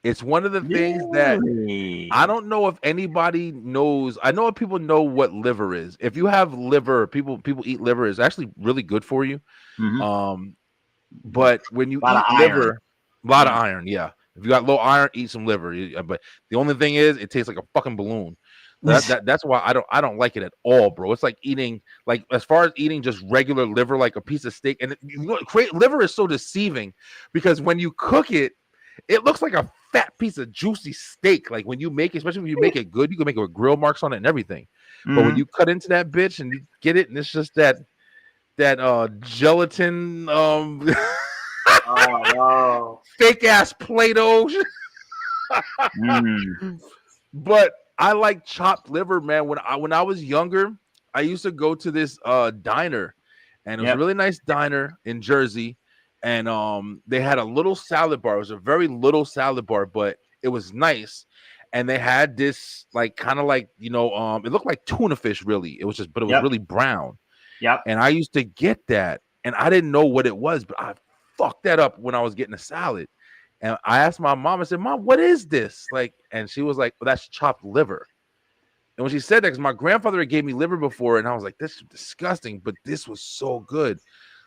It's one of the things that I don't know if anybody knows. I know if people know what liver is. If you have liver, people eat liver. It's actually really good for you. But when you eat liver, a lot of iron. Yeah. If you got low iron, eat some liver. But the only thing is, it tastes like a fucking balloon. That's why I don't like it at all, bro. It's like eating, like as far as eating just regular liver, like a piece of steak. And liver is so deceiving because when you cook it, it looks like a fat piece of juicy steak. Like when you make it, especially when you make it good, you can make it with grill marks on it and everything. But when you cut into that bitch and you get it, and it's just that gelatin fake ass Play-Doh. But I like chopped liver, man. When I was younger, I used to go to this diner, and it was a really nice diner in Jersey. And they had a little salad bar. It was a very little salad bar, but it was nice. And they had this like kind of like, it looked like tuna fish, really. It was really brown. Yep. And I used to get that, and I didn't know what it was, but I fucked that up when I was getting a salad. And I asked my mom, I said, "Mom, what is this?" And she was like, "Well, that's chopped liver." And when she said that, because my grandfather had gave me liver before, and I was like, "This is disgusting," but this was so good.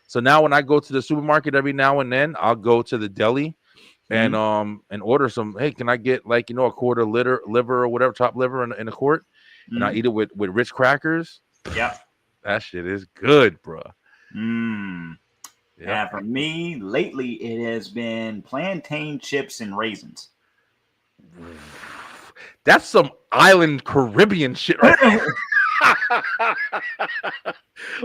So now when I go to the supermarket every now and then, I'll go to the deli and order some. Hey, can I get a quarter liver or whatever, chopped liver in a quart, and I eat it with Ritz crackers. Yeah, that shit is good, bro. Yeah, for me lately, it has been plantain chips and raisins. That's some island Caribbean shit, right?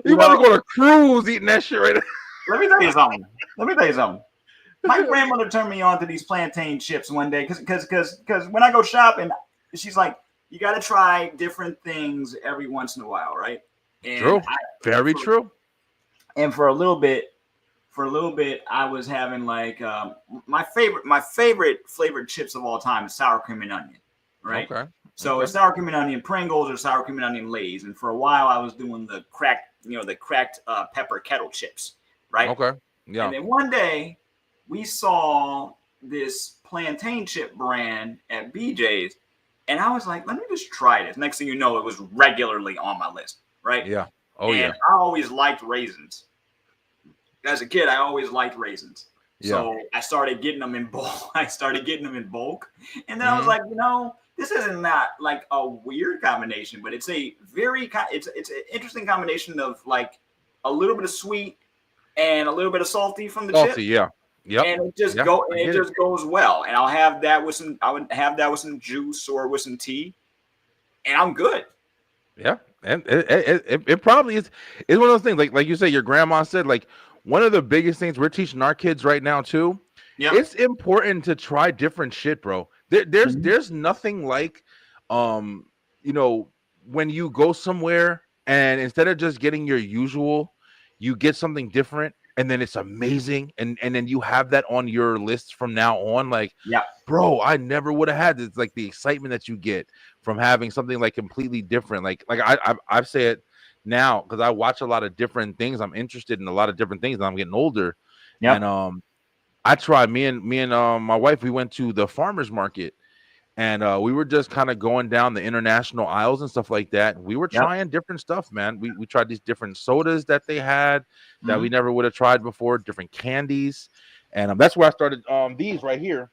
You about to go to a cruise eating that shit right now. Let me tell you something. My grandmother turned me on to these plantain chips one day because when I go shopping, she's like, "You got to try different things every once in a while, right?" And true, very true. And for a little bit, I was having like my favorite flavored chips of all time is sour cream and onion, right? Okay. So it's sour cream and onion Pringles or sour cream and onion Lay's, and for a while I was doing the cracked pepper kettle chips, right? Okay. Yeah. And then one day we saw this plantain chip brand at BJ's, and I was like, let me just try this. Next thing you know, it was regularly on my list, right? Yeah. Oh, and I always liked raisins. As a kid, I always liked raisins. Yeah. So I started getting them in bulk. And then I was like, this isn't not like a weird combination, but it's a it's an interesting combination of like a little bit of sweet and a little bit of salty from the chip. Yeah. Yep. And it just goes well. And I would have that with some juice or with some tea, and I'm good. Yeah. And it probably is. It's one of those things like you say, your grandma said, like one of the biggest things we're teaching our kids right now too. Yeah. It's important to try different shit, bro. There's nothing like, when you go somewhere and instead of just getting your usual, you get something different and then it's amazing. And then you have that on your list from now on. Like, yeah, bro, I never would have had this, like the excitement that you get from having something like completely different. Like I say it now because I watch a lot of different things. I'm interested in a lot of different things and I'm getting older. Yeah. And I tried me and my wife, we went to the farmer's market and we were just kind of going down the international aisles and stuff like that. We were trying different stuff, man. We tried these different sodas that they had that we never would have tried before, different candies. And that's where I started these right here.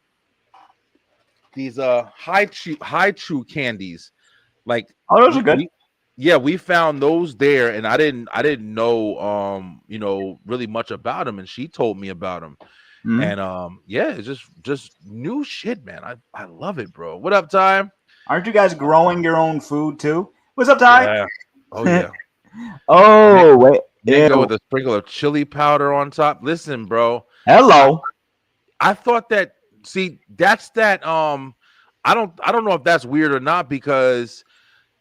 These high chew candies. Like, oh, those are good. We found those there, and I didn't know really much about them, and she told me about them. Mhm. And yeah, it's just new shit, man. I love it, bro. What up, Time? Aren't you guys growing your own food too? What's up, Ty? Yeah. Oh yeah. Man, Oh wait, and yeah. go with a sprinkle of chili powder on top. Listen, bro. I Hello. I thought that. See, that's that. I don't know if that's weird or not because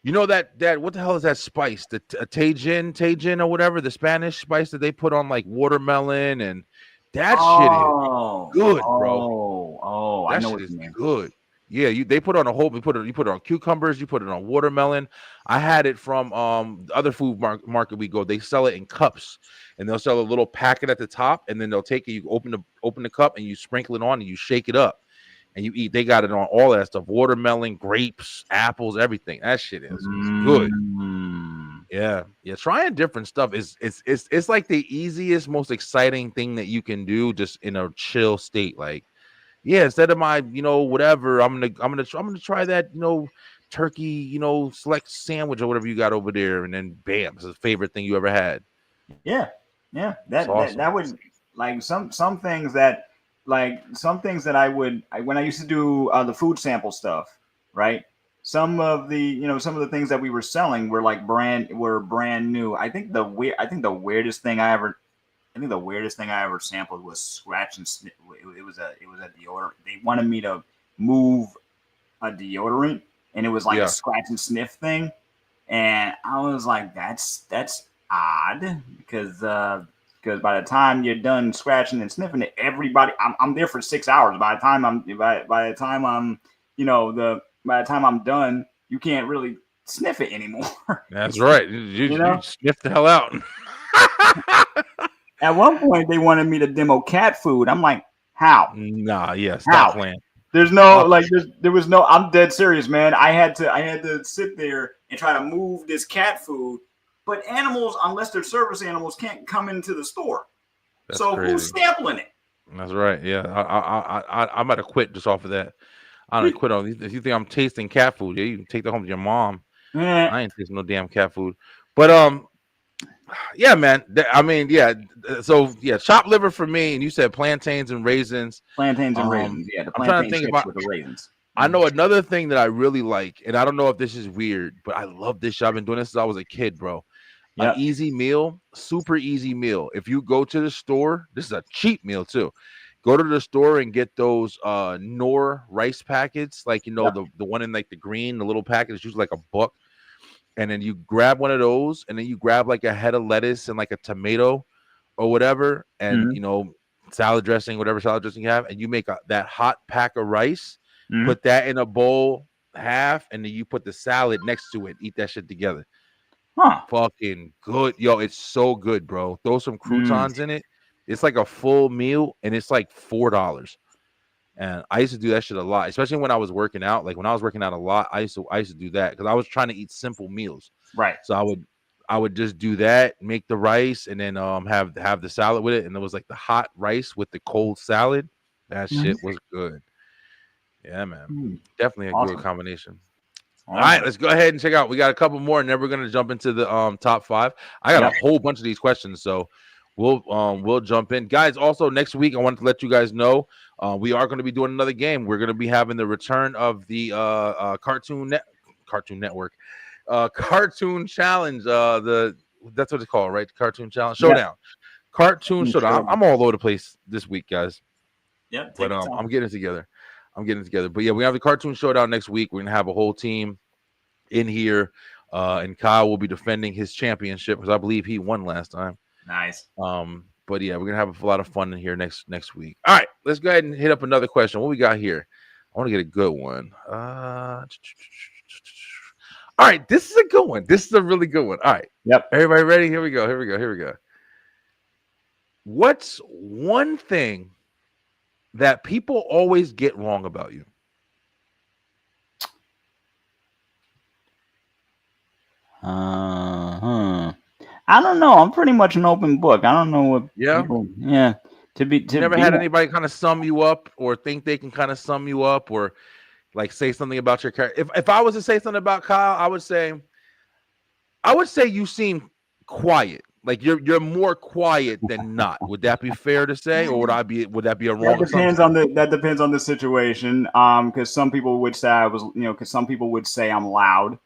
you know that what the hell is that spice? The Tajin or whatever, the Spanish spice that they put on like watermelon and that shit is Oh, good, bro. oh! I That know shit what is you mean. good. Yeah, they put on a whole. You put it on cucumbers. You put it on watermelon. I had it from the other food market we go. They sell it in cups, and they'll sell a little packet at the top, and then they'll take it. You open the cup, and you sprinkle it on, and you shake it up, and you eat. They got it on all that stuff: watermelon, grapes, apples, everything. That shit is good. Mm. Yeah, yeah. Trying different stuff is it's like the easiest, most exciting thing that you can do, just in a chill state, like yeah, instead of my, whatever, I'm gonna try that, turkey, select sandwich or whatever you got over there, and then bam, it's the favorite thing you ever had. Yeah, yeah. It's awesome. That would like some things that when I used to do the food sample stuff, right? Some of the things that we were selling were brand new. I think the weirdest thing I ever sampled was scratch and sniff. It was a deodorant. They wanted me to move a deodorant, and it was like a Yeah, scratch and sniff thing. And I was like, that's odd because by the time you're done scratching and sniffing it, I'm there for 6 hours. By the time I'm you know the by the time I'm done, you can't really sniff it anymore. that's It's right. You you know. sniff the hell out. At one point, they wanted me to demo cat food. I'm like, how? Nah, yeah, stop How? playing. There's no Stop. there was no. I'm dead serious, man. I had to sit there and try to move this cat food, but animals, unless they're service animals, can't come into the store. That's So who's crazy. sampling it? That's right. Yeah, I might have quit just off of that. I don't We, quit on. If you think I'm tasting cat food, yeah, you can take that home to your mom. eh, I ain't tasting no damn cat food. But yeah, man. I mean, yeah. So yeah, chopped liver for me, and you said plantains and raisins. plantains and Um, raisins. Yeah, the I'm trying to plantain think chips about. with the raisins. I know another thing that I really like, and I don't know if this is weird, but I love this shit. I've been doing this since I was a kid, bro. An Yep. easy meal, super easy meal. If you go to the store, this is a cheap meal too. Go to the store and get those Nor rice packets, like Yep. the one in like the green, the little packet is usually like a buck. And then you grab one of those, and then you grab like a head of lettuce and like a tomato or whatever, and Mm-hmm. salad dressing, whatever salad dressing you have, and you make that hot pack of rice, Mm-hmm. put that in a bowl, half, and then you put the salad next to it. Eat that shit together. Huh. Fucking good, yo! It's so good, bro. Throw some Mm. croutons in it. It's like a full meal, and it's like $4. And I used to do that shit a lot, especially when I was working out. Like when I was working out a lot, I used to do that because I was trying to eat simple meals. Right. So I would just do that, make the rice, and then have the salad with it. And it was like the hot rice with the cold salad. That Mhm. shit was good. Yeah, man. Mm. Definitely a good Awesome. combination. All right, Awesome. let's go ahead and check out. We got a couple more, and then we're gonna jump into the top five. I got a Yep. whole bunch of these questions, so we'll jump in, guys. Also, next week I wanted to let you guys know we are going to be doing another game. We're going to be having the return of the Cartoon Network Cartoon Challenge. That's what it's called, right? Cartoon Challenge Yep. Showdown. Cartoon Showdown. Sure. I'm all over the place this week, guys, Yep. but Take your time. I'm getting it together. But yeah, we have the Cartoon Showdown next week. We're gonna have a whole team in here, and Kyle will be defending his championship because I believe he won last time. Nice. But yeah, we're gonna have a lot of fun in here next week. All right, let's go ahead and hit up another question. What we got here? I want to get a good one. All right, this is a good one. This is a really good one. All right, Yep. everybody ready? Here we go. What's one thing that people always get wrong about you? I don't know. I'm pretty much an open book. I don't know what Yeah. people. Yeah. You To never be. had anybody kind of sum you up or think they can kind of sum you up or like say something about your character. If I was to say something about Kyle, I would say you seem quiet. Like you're more quiet than not. Would that be fair to say, or would that be a That wrong depends assumption? on the situation. Because some people would say I was, because some people would say I'm loud.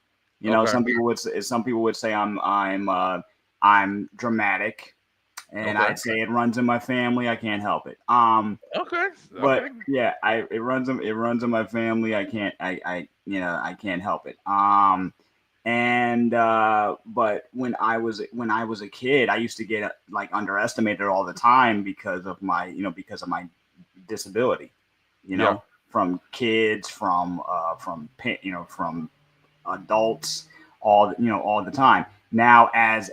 Okay. Some people would say I'm dramatic, and Okay. I'd say it runs in my family. I can't help it. Okay. But Okay. yeah, it runs in my family. I can't help it. And but when I was a kid, I used to get like underestimated all the time because of my disability, Yeah. from kids, from adults, all the time. Now as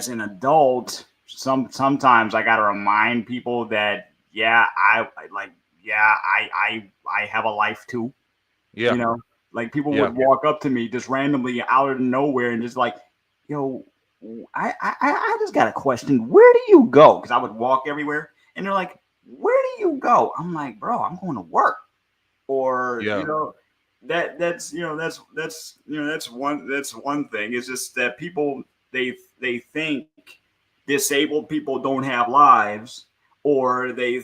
an adult, sometimes I got to remind people that yeah, I like yeah, I have a life too, you Yeah. know. Like people Yeah. would walk up to me just randomly out of nowhere and just like, yo, I just got a question. Where do you go? Because I would walk everywhere, and they're like, where do you go? I'm like, bro, I'm going to work, or Yeah. that's one thing. It's just that people they think disabled people don't have lives, or they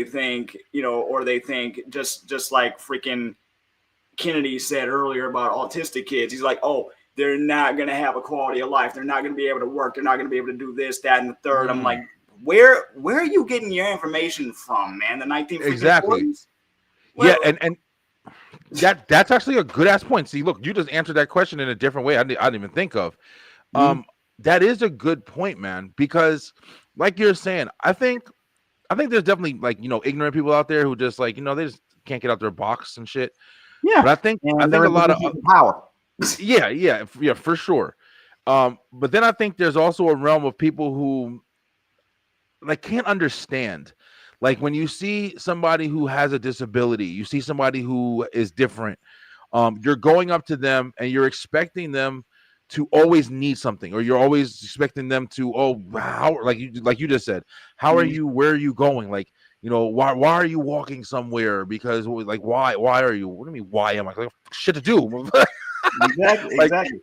think just like freaking Kennedy said earlier about autistic kids. He's like, oh, they're not going to have a quality of life. They're not going to be able to work. They're not going to be able to do this, that, and the third. I'm Mm, like, where are you getting your information from, man? The 19 freaking exactly. 40s? Yeah, Well, and that's actually a good ass point. See, look, you just answered that question in a different way. I didn't even think of. mm, Um, that is a good point, man. Because, like you're saying, I think there's definitely like ignorant people out there who just like they just can't get out their box and shit. But yeah, I and think they're a in lot of positions of power. yeah, for sure. But then I think there's also a realm of people who like can't understand. Like when you see somebody who has a disability, you see somebody who is different. You're going up to them and you're expecting them to always need something, or you're always expecting them to, oh, how, like you just said, how are Mm, you? Where are you going? Like, why are you walking somewhere? Because like why are you? What do you mean why am I? Like shit to do. exactly, Like exactly.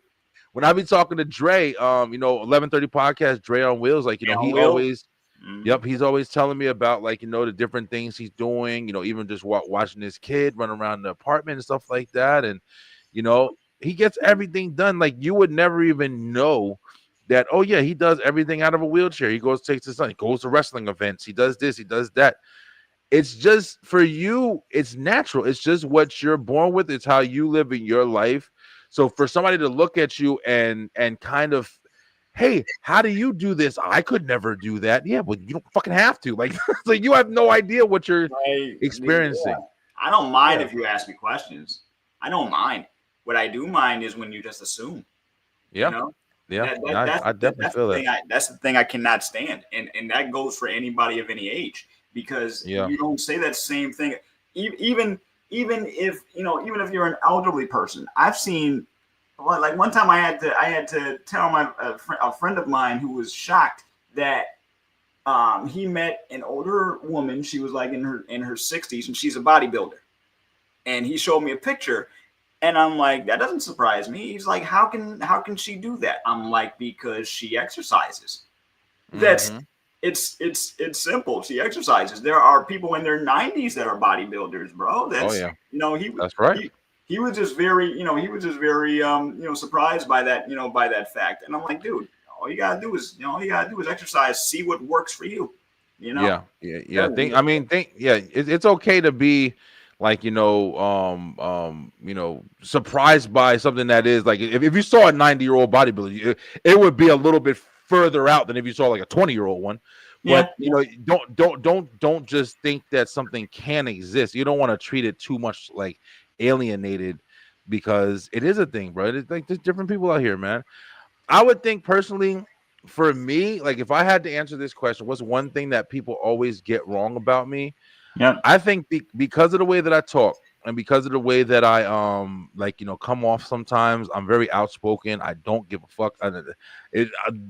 when I be talking to Dre, 11:30 podcast, Dre on Wheels, like And on he wheels. always. Mm, Yep, he's always telling me about like the different things he's doing. Even just watching his kid run around the apartment and stuff like that, and he gets everything done. Like you would never even know that. Oh yeah, he does everything out of a wheelchair. He goes takes his son. He goes to wrestling events. He does this. He does that. It's just for you. It's natural. It's just what you're born with. It's how you live in your life. So for somebody to look at you and kind of, hey, how do you do this? I could never do that. Yeah, but you don't fucking have to. Like, so you have no idea what you're right. Yeah. experiencing. I don't mind Yeah, if you ask me questions. I don't mind. What I do mind is when you just assume. You yeah, know, yeah. I definitely feel that. that's the thing I cannot stand, and that goes for anybody of any age, because Yeah, you don't say that same thing. Even even if you're an elderly person, I've seen, well, like one time I had to tell a friend of mine who was shocked that he met an older woman. She was like in her 60s, and she's a bodybuilder, and he showed me a picture, and I'm like, that doesn't surprise me. He's like, how can she do that? I'm like, because she exercises. That's mm-hmm. it's simple. She exercises. There are people in their 90s that are bodybuilders, bro. Oh That's yeah, you know he that's right. he he was just very surprised by that fact. And I'm like, dude, all you gotta do is exercise. See what works for you. You know. Yeah, yeah, yeah. Yeah, it's okay to be like surprised by something that is like if you saw a 90-year-old bodybuilder, it would be a little bit further out than if you saw like a 20-year-old one. Yeah. But don't just think that something can exist. You don't want to treat it too much like alienated, because it is a thing, bro. It's like there's different people out here, man. I would think personally, for me, like if I had to answer this question, what's one thing that people always get wrong about me? Yeah. I think because of the way that I talk and because of the way that I come off sometimes, I'm very outspoken. I don't give a fuck.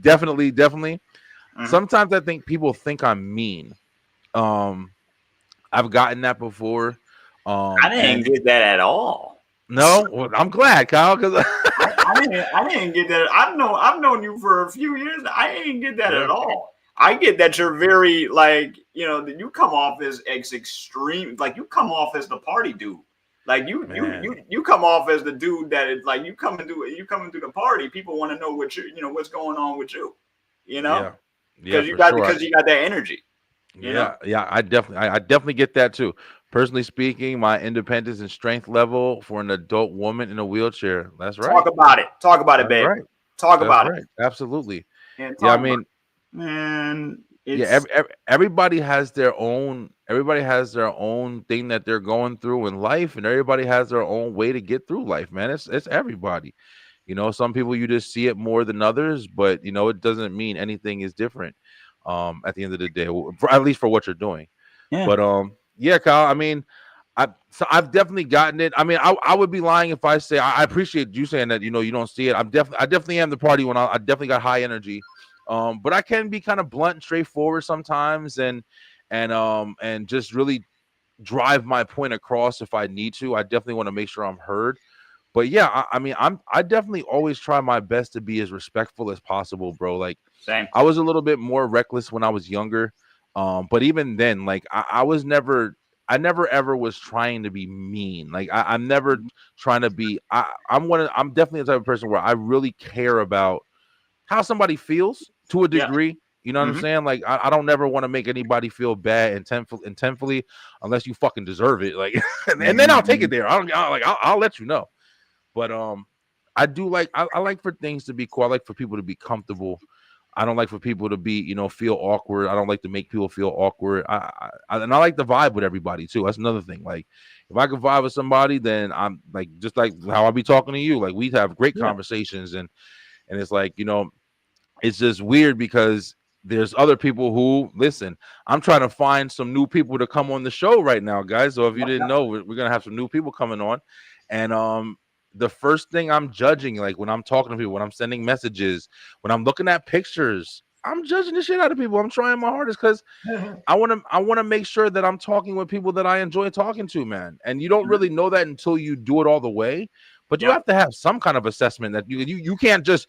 Definitely. Mhm. Sometimes I think people think I'm mean. Um, I've gotten that before. I didn't And get that at all. No, well, I'm glad, Kyle, because I didn't get that. I've known you for a few years. I didn't get that yeah, at all. I get that you're very like that you come off as extreme. Like you come off as the party dude. Like man, you come off as the dude that is like you come into the party. People want to know what what's going on with you. You know yeah, yeah, for because sure. you got that energy. You know. Yeah, I definitely get that too. Personally speaking, my independence and strength level for an adult woman in a wheelchair. That's right. Talk about it. Talk about it, That's babe. right. Talk That's about it. right. Absolutely. And Yeah, I talk about mean, it. Man, yeah, it's everybody has their own. Everybody has their own thing that they're going through in life, and everybody has their own way to get through life, man. It's everybody. Some people you just see it more than others, but it doesn't mean anything is different. At the end of the day, at least for what you're doing. yeah. But yeah, Kyle. I mean, I've definitely gotten it. I mean, I would be lying if I say I appreciate you saying that. You don't see it. I definitely am the party when I definitely got high energy. But I can be kind of blunt and straightforward sometimes, and just really drive my point across if I need to. I definitely want to make sure I'm heard. But yeah, I mean, I definitely always try my best to be as respectful as possible, bro. Like Same. I was a little bit more reckless when I was younger. But even then, like I never ever was trying to be mean. Like I'm never trying to be. I'm definitely the type of person where I really care about how somebody feels to a Yeah. degree. You know what I'm Hmm. saying? Like I don't never want to make anybody feel bad intentfully unless you fucking deserve it. Like, and then I'll take it Hmm. there. I'll let you know. But I do like I like for things to be cool. I like for people to be comfortable. I don't like for people to be, feel awkward. I don't like to make people feel awkward. And I like to vibe with everybody too. That's another thing. Like, if I can vibe with somebody, then I'm like, just like how I be talking to you. Like, we have great Yeah. conversations, and it's like, it's just weird because there's other people who listen. I'm trying to find some new people to come on the show right now, guys. So if you Yep. didn't Yep. know, we're gonna have some new people coming on, and the first thing I'm judging, like when I'm talking to people, when I'm sending messages, when I'm looking at pictures, I'm judging the shit out of people. I'm trying my hardest because I want to make sure that I'm talking with people that I enjoy talking to, man. And you don't really know that until you do it all the way. But you Yep. have to have some kind of assessment that you can't just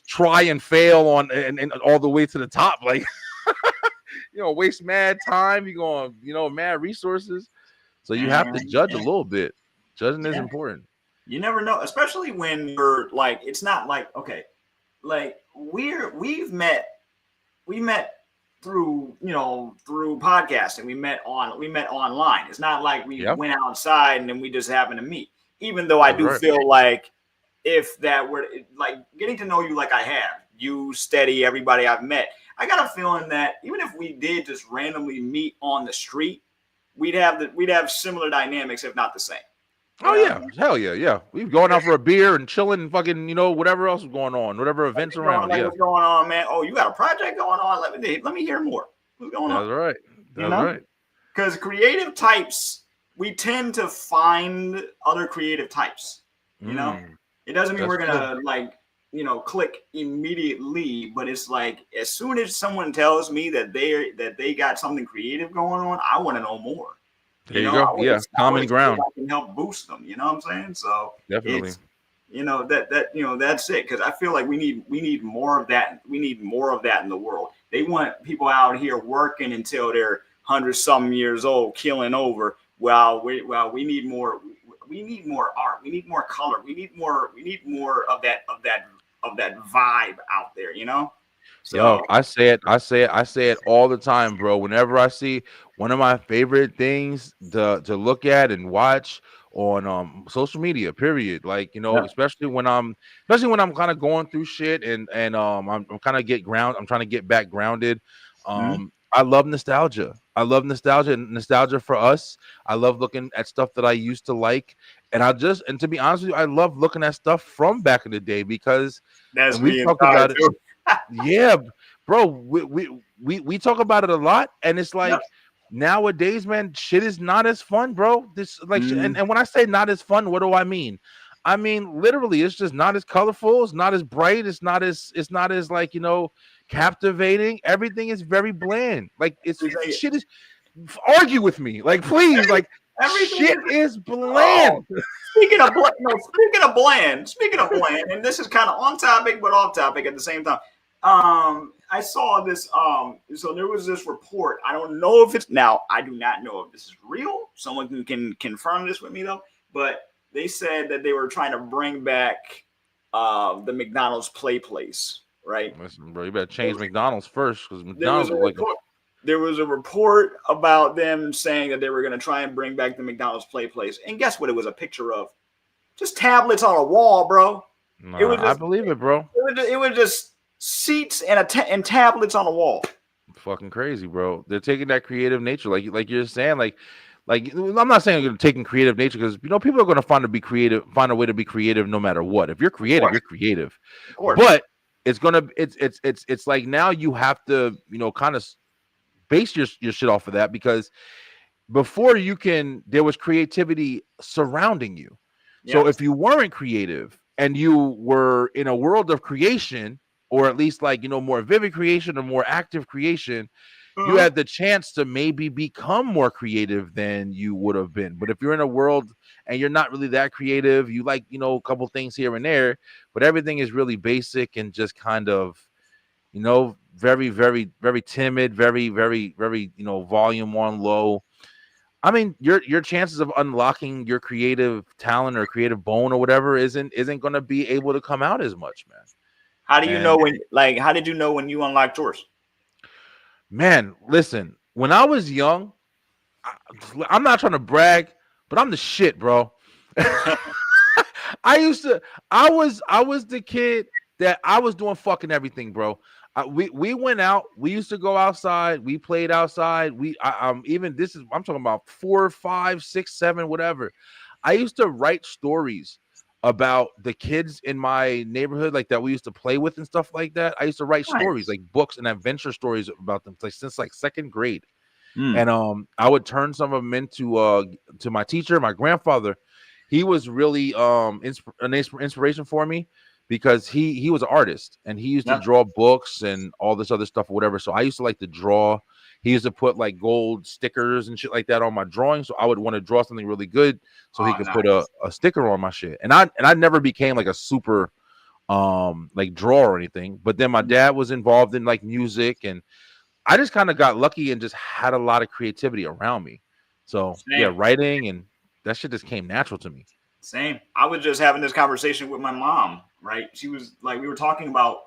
try and fail on and all the way to the top. Like waste mad time. You're going mad resources. So you have to And judge a little bit. Judging is yeah, important. you never know, especially when you're like, it's not like okay, like we met through through podcasting. We met online. It's not like we Yeah, went outside and then we just happened to meet. Even though I that's do right. feel like if that were like getting to know you like I have, you steady everybody I've met. I got a feeling that even if we did just randomly meet on the street, we'd have similar dynamics, if not the same. You Oh know, yeah, hell yeah, yeah. We've going out for a beer and chilling and fucking, whatever else is going on, whatever events around. like Yeah, what's going on, man? Oh, you got a project going on? Let me hear more. What's going on? that's right. You That's know, right. because creative types, we tend to find other creative types. You know, Mm, it doesn't mean that's we're good. gonna like click immediately, but it's like as soon as someone tells me that they got something creative going on, I want to know more. There you go. Yeah, I want common to see if ground. I can help boost them. You know what I'm saying? So Definitely. it's that's it, because I feel like we need more of that. We need more of that in the world. They want people out here working until they're 100 some years old, killing over. We need more. We need more art. We need more color. We need more of that vibe out there. So Yo, I say it all the time, bro. Whenever I see one of my favorite things to look at and watch on social media, period. Like, yeah. especially when I'm kind of going through shit and I'm kind of I'm trying to get back grounded. Mhm. I love nostalgia. I love nostalgia and nostalgia for us. I love looking at stuff that I used to like. And to be honest with you, I love looking at stuff from back in the day because That's and we've me talked inside about it. too. Yeah, bro, we talk about it a lot, and it's Yep. like nowadays, man, shit is not as fun, bro. This like, Mhm. and when I say not as fun, what do I mean? I mean literally, it's just not as colorful. It's not as bright. It's not as like captivating. Everything is very bland. Like it's Let me tell you. shit is argue with me, like please, like Everything Shit is is bland. oh. Speaking of bland, no, speaking of bland, and this is kind of on topic but off topic at the same time. I saw this. So there was this report. I don't know if it's now. I do not know if this is real. Someone can confirm this with me though. But they said that they were trying to bring back the McDonald's Play Place, right? Listen, bro, you better change McDonald's first because There was McDonald's a is like report. There was a report about them saying that they were going to try and bring back the McDonald's Play Place, and guess what? It was a picture of just tablets on a wall, bro. It was I just, believe it, bro. it was just seats and and tablets on a wall. Fucking crazy, bro. They're taking that creative nature, like you're saying, like I'm not saying you're taking creative nature because people are going to find a way to be creative no matter what. If you're creative, you're creative. Of course. But it's like now you have to kind of base your shit off of that because before there was creativity surrounding you. So if you weren't creative and you were in a world of creation, or at least more vivid creation or more active creation, you had the chance to maybe become more creative than you would have been. But if you're in a world and you're not really that creative, you like, a couple things here and there, but everything is really basic and just kind of, very, very, very timid, very, very, very, volume on low. I mean, your chances of unlocking your creative talent or creative bone or whatever isn't going to be able to come out as much, man. How do you know how did you know when you unlocked yours? Man, listen, when I was young, I'm not trying to brag, but I'm the shit, bro. I was the kid that I was doing fucking everything, bro. We went out. We used to go outside. We played outside. I'm talking about 4, 5, 6, 7, whatever. I used to write stories about the kids in my neighborhood, like that we used to play with and stuff like that. I used to write stories, like books and adventure stories about them, since second grade. And I would turn some of them into to my teacher, my grandfather. He was really an inspiration for me because he was an artist and he used to draw books and all this other stuff or whatever. So I used to like to draw. He used to put like gold stickers and shit like that on my drawing. So I would want to draw something really good so he could put a sticker on my shit. And I never became like a super like drawer or anything. But then my dad was involved in like music, and I just kind of got lucky and just had a lot of creativity around me. So writing and that shit just came natural to me. Same. I was just having this conversation with my mom, right? She was like, we were talking about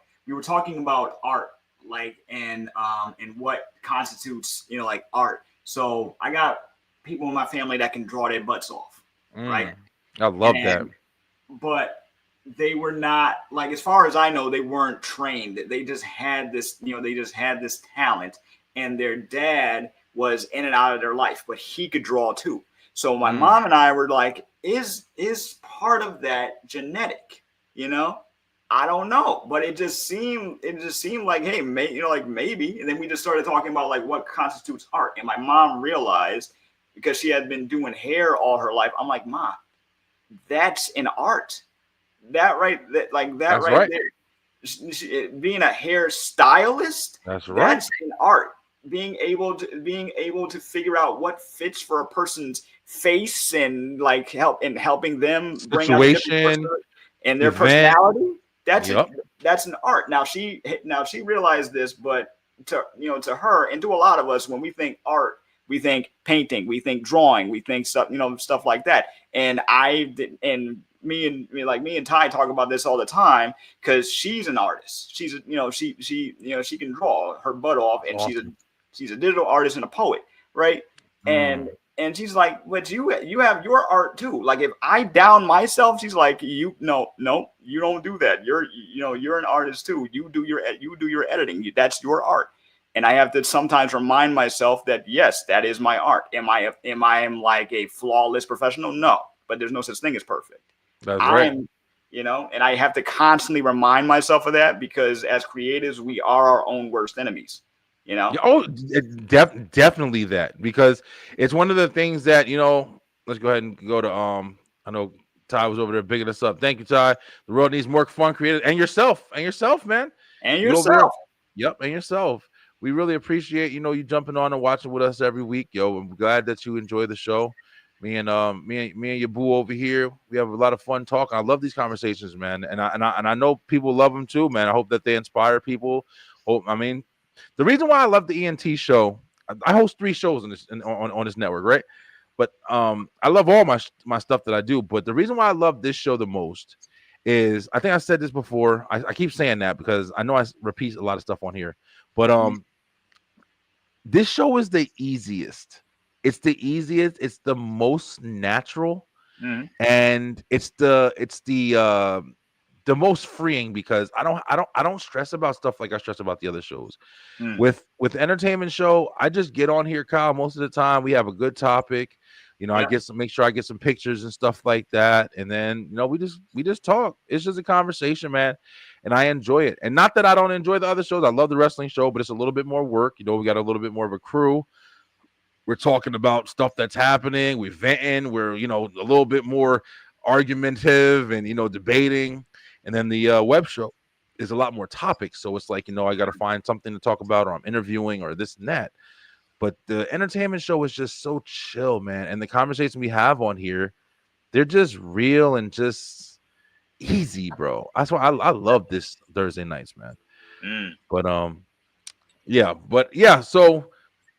art, like, and what constitutes, like art. So I got people in my family that can draw their butts off, right? I love that. But they were not, like, as far as I know, they weren't trained. They just had this, this talent, and their dad was in and out of their life, but he could draw too. So my mom and I were like, is part of that genetic? I don't know, but it just seemed like, hey, maybe. And then we just started talking about like what constitutes art. And my mom realized, because she had been doing hair all her life, I'm like, Mom, that's an art. That right there, being a hair stylist, that's an art. Being able to figure out what fits for a person's face and like helping them bring out and their personality. That's an art. Now she realized this, but to her and to a lot of us, when we think art, we think painting, we think drawing, we think stuff, stuff like that. And me and Ty talk about this all the time because she's an artist. She's she can draw her butt off, and awesome. she's a digital artist and a poet, right? And she's like, but you have your art too. Like if I down myself, she's like, no, you don't do that. You're an artist too. You do your editing. That's your art. And I have to sometimes remind myself that yes, that is my art. Am I like a flawless professional? No, but there's no such thing as perfect. That's right. And I have to constantly remind myself of that because as creatives, we are our own worst enemies. Oh, definitely that, because it's one of the things that, let's go ahead and go to, I know Ty was over there bigging us up. Thank you, Ty. The world needs more fun creators and yourself, man. And yourself. Yep. And yourself. We really appreciate, you jumping on and watching with us every week. Yo, I'm glad that you enjoy the show. Me and your boo over here, we have a lot of fun talking. I love these conversations, man, and I know people love them too, man. I hope that they inspire people. I mean, the reason why I love the ENT show, I host 3 shows on this network, right? But I love all my stuff that I do. But the reason why I love this show the most is, I think I said this before. I keep saying that because I know I repeat a lot of stuff on here, but this show is the easiest. It's the easiest. It's the most natural, Mhm. and the most freeing because I don't stress about stuff like I stress about the other shows. Mm. With the entertainment show, I just get on here, Kyle. Most of the time, we have a good topic. I Yeah. make sure I get some pictures and stuff like that, and then we just talk. It's just a conversation, man, and I enjoy it. And not that I don't enjoy the other shows. I love the wrestling show, but it's a little bit more work. We got a little bit more of a crew. We're talking about stuff that's happening. We're venting. We're a little bit more argumentative and debating. And then the web show is a lot more topics. So it's like I got to find something to talk about, or I'm interviewing, or this and that. But the entertainment show is just so chill, man. And the conversation we have on here, they're just real and just easy, bro. That's why I love this Thursday nights, man. Mm. But yeah. So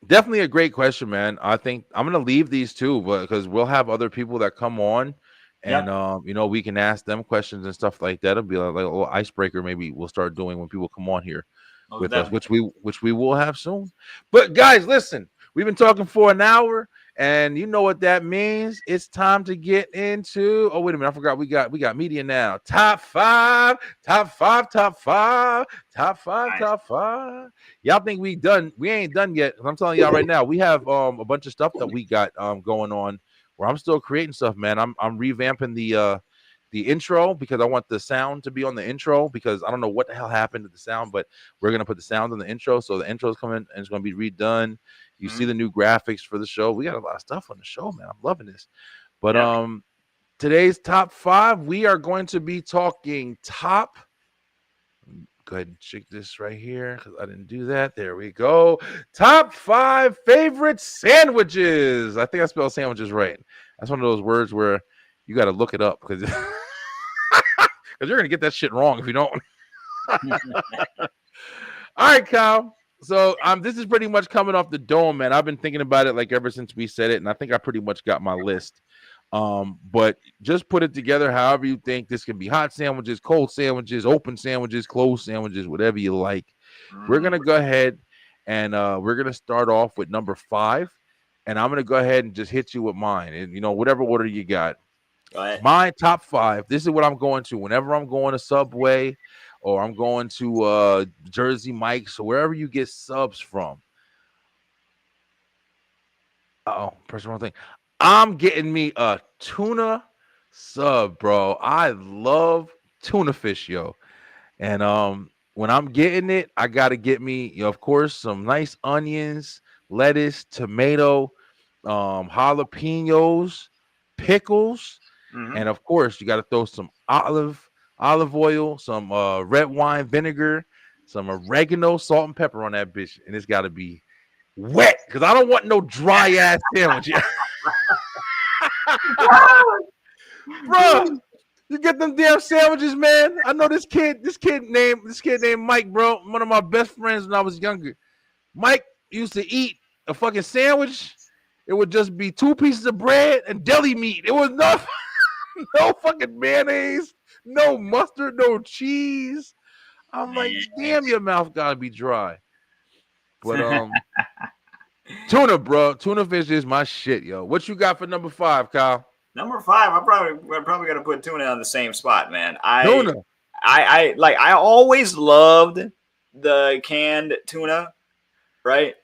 definitely a great question, man. I think I'm gonna leave these two, but because we'll have other people that come on, and Yep. we can ask them questions and stuff like that. It'll be like a little icebreaker. Maybe we'll start doing when people come on here Most with us, definitely. which we will have soon. But guys, listen, we've been talking for an hour, and you know what that means. It's time to get into. Oh, wait a minute, I forgot. We got media now. Top five, top five, top five, top five, Nice. top five. Y'all think we done? We ain't done yet. I'm telling y'all right now, we have a bunch of stuff that we got going on where I'm still creating stuff, man. I'm revamping the intro because I want the sound to be on the intro because I don't know what the hell happened to the sound, but we're gonna put the sound on the intro. So the intro is coming and it's gonna be redone. You see Mhm. the new graphics for the show. We got a lot of stuff on the show, man. I'm loving this. But Yep. today's top five, we are going to be talking top. Go ahead and check this right here because I didn't do that. There we go. Top 5 favorite sandwiches. I think I spelled sandwiches right. That's one of those words where you got to look it up because you're gonna get that shit wrong if you don't. All right, Kyle. So this is pretty much coming off the dome, man. I've been thinking about it like ever since we said it, and I think I pretty much got my list. But just put it together however you think. This can be hot sandwiches, cold sandwiches, open sandwiches, closed sandwiches, whatever you like. We're Mm. gonna go ahead and we're gonna start off with number 5, and I'm gonna go ahead and just hit you with mine, and whatever order you got. Go ahead. My top 5. This is what I'm going to whenever I'm going to Subway or I'm going to Jersey Mike's or wherever you get subs from. Oh, press the wrong thing. I'm getting me a tuna sub, bro. I love tuna fish, yo. And when I'm getting it, I gotta get me, of course, some nice onions, lettuce, tomato, jalapenos, pickles, Mhm. and of course, you got to throw some olive oil, some red wine vinegar, some oregano, salt, and pepper on that bitch, and it's got to be wet because I don't want no dry ass sandwich, bro. You get them damn sandwiches, man. I know this kid named Mike, bro. One of my best friends when I was younger. Mike used to eat a fucking sandwich. It would just be 2 pieces of bread and deli meat. It was no fucking mayonnaise, no mustard, no cheese. I'm like, Man. damn, your mouth gotta be dry. But tuna, bro, tuna fish is my shit, yo. What you got for number 5, Kyle? Number 5, I probably got to put tuna on the same spot, man. I Tuna. I like I always loved the canned tuna, right?